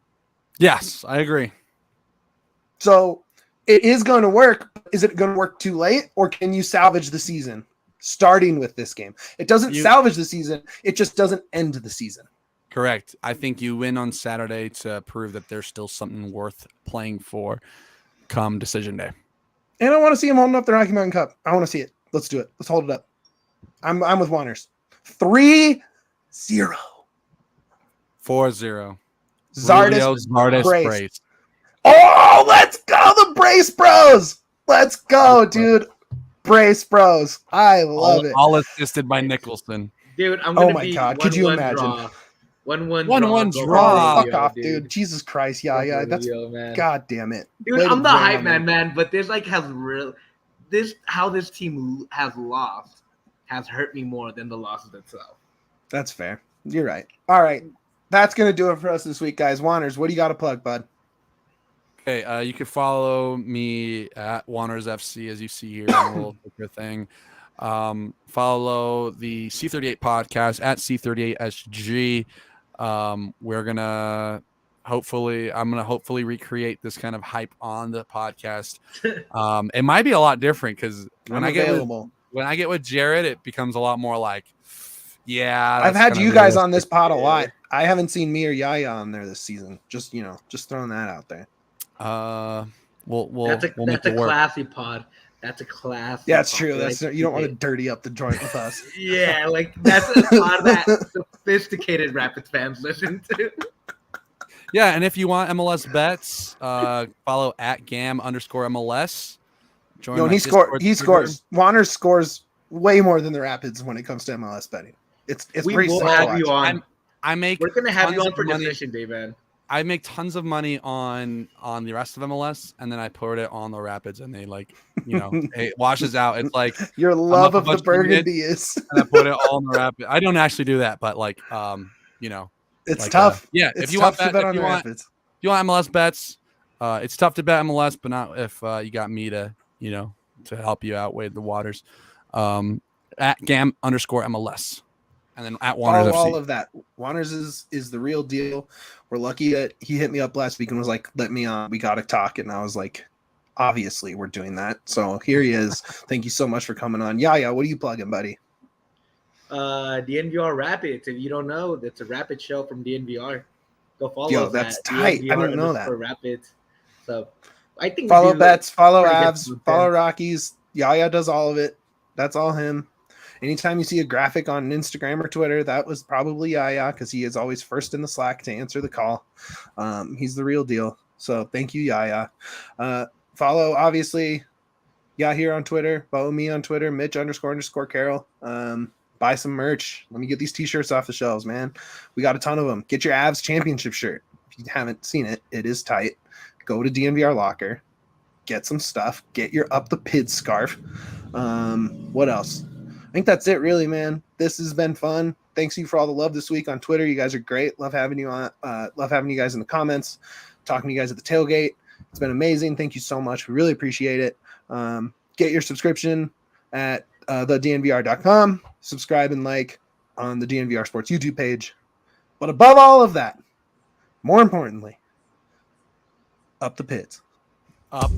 Yes, I agree. So it is going to work. Is it going to work too late, or can you salvage the season starting with this game? It doesn't salvage the season. It just doesn't end the season. Correct. I think you win on Saturday to prove that there's still something worth playing for come decision day. And I want to see them holding up the Rocky Mountain Cup. I want to see it. Let's do it. Let's hold it up. I'm with Juaners. 3-0. 4-0. Zardes Brace. Oh, let's go, the Brace Bros. Let's go, dude. Brace Bros. I love it. All assisted by Nicholson. Dude, I'm going to be God. Could you imagine? Draw. 1-1 Oh, draw. fuck off, dude. Jesus Christ. Yeah. That's God damn it. Dude, I'm the hype man, but this how this team has lost has hurt me more than the losses itself. That's fair. You're right. All right. That's going to do it for us this week, guys. Juaners, what do you got to plug, bud? Okay, you can follow me at Juaners FC, as you see here on the little picture thing. Follow the C38 podcast at C38SG. I'm gonna hopefully recreate this kind of hype on the podcast. It might be a lot different because when I get with Jared, it becomes a lot more like, yeah. I've had you guys on this pod a lot. I haven't seen me or Yahya on there this season. Just throwing that out there. That's a classy pod. That's a classy. Yeah, it's true. That's you don't want to dirty up the joint with us. Yeah, like that's a pod that sophisticated Rapids fans listen to. Yeah, and if you want MLS bets, follow at @gam_MLS. He scores. Juaners scores way more than the Rapids when it comes to MLS betting. It's we pretty will sick have you on. We're gonna have you on for decision day, man. I make tons of money on the rest of MLS, and then I put it on the Rapids, and they it washes out. It's like your love of the burgundy is. And I put it all on the Rapids. I don't actually do that, but it's tough. If you want MLS bets, it's tough to bet MLS, but not if you got me to help you out with the waters. At @gam_MLS. And then at Juaners FC. All of that. Juaners is the real deal. We're lucky that he hit me up last week and was like, let me on. We got to talk. And I was like, obviously, we're doing that. So here he is. Thank you so much for coming on. Yahya, what are you plugging, buddy? DNVR Rapids. If you don't know, that's a Rapid show from DNVR. Go follow us. Yo, that's tight. I didn't know that. Rapids. So I think follow bets, follow Avs, follow Rockies. Yahya does all of it. That's all him. Anytime you see a graphic on Instagram or Twitter, that was probably Yahya because he is always first in the Slack to answer the call. He's the real deal. So thank you, Yahya. Follow, obviously, Yahir on Twitter. Follow me on Twitter, Mitch__Carroll. Buy some merch. Let me get these t-shirts off the shelves, man. We got a ton of them. Get your Avs championship shirt. If you haven't seen it, it is tight. Go to DNVR Locker. Get some stuff. Get your Up the Pid scarf. What else? I think that's it, really, man. This has been fun. Thanks you for all the love this week on Twitter. You guys are great. Love having you on. Love having you guys in the comments. Talking to you guys at the tailgate. It's been amazing. Thank you so much. We really appreciate it. Get your subscription at thednvr.com. Subscribe and like on the DNVR Sports YouTube page. But above all of that, more importantly, up the pits. Up.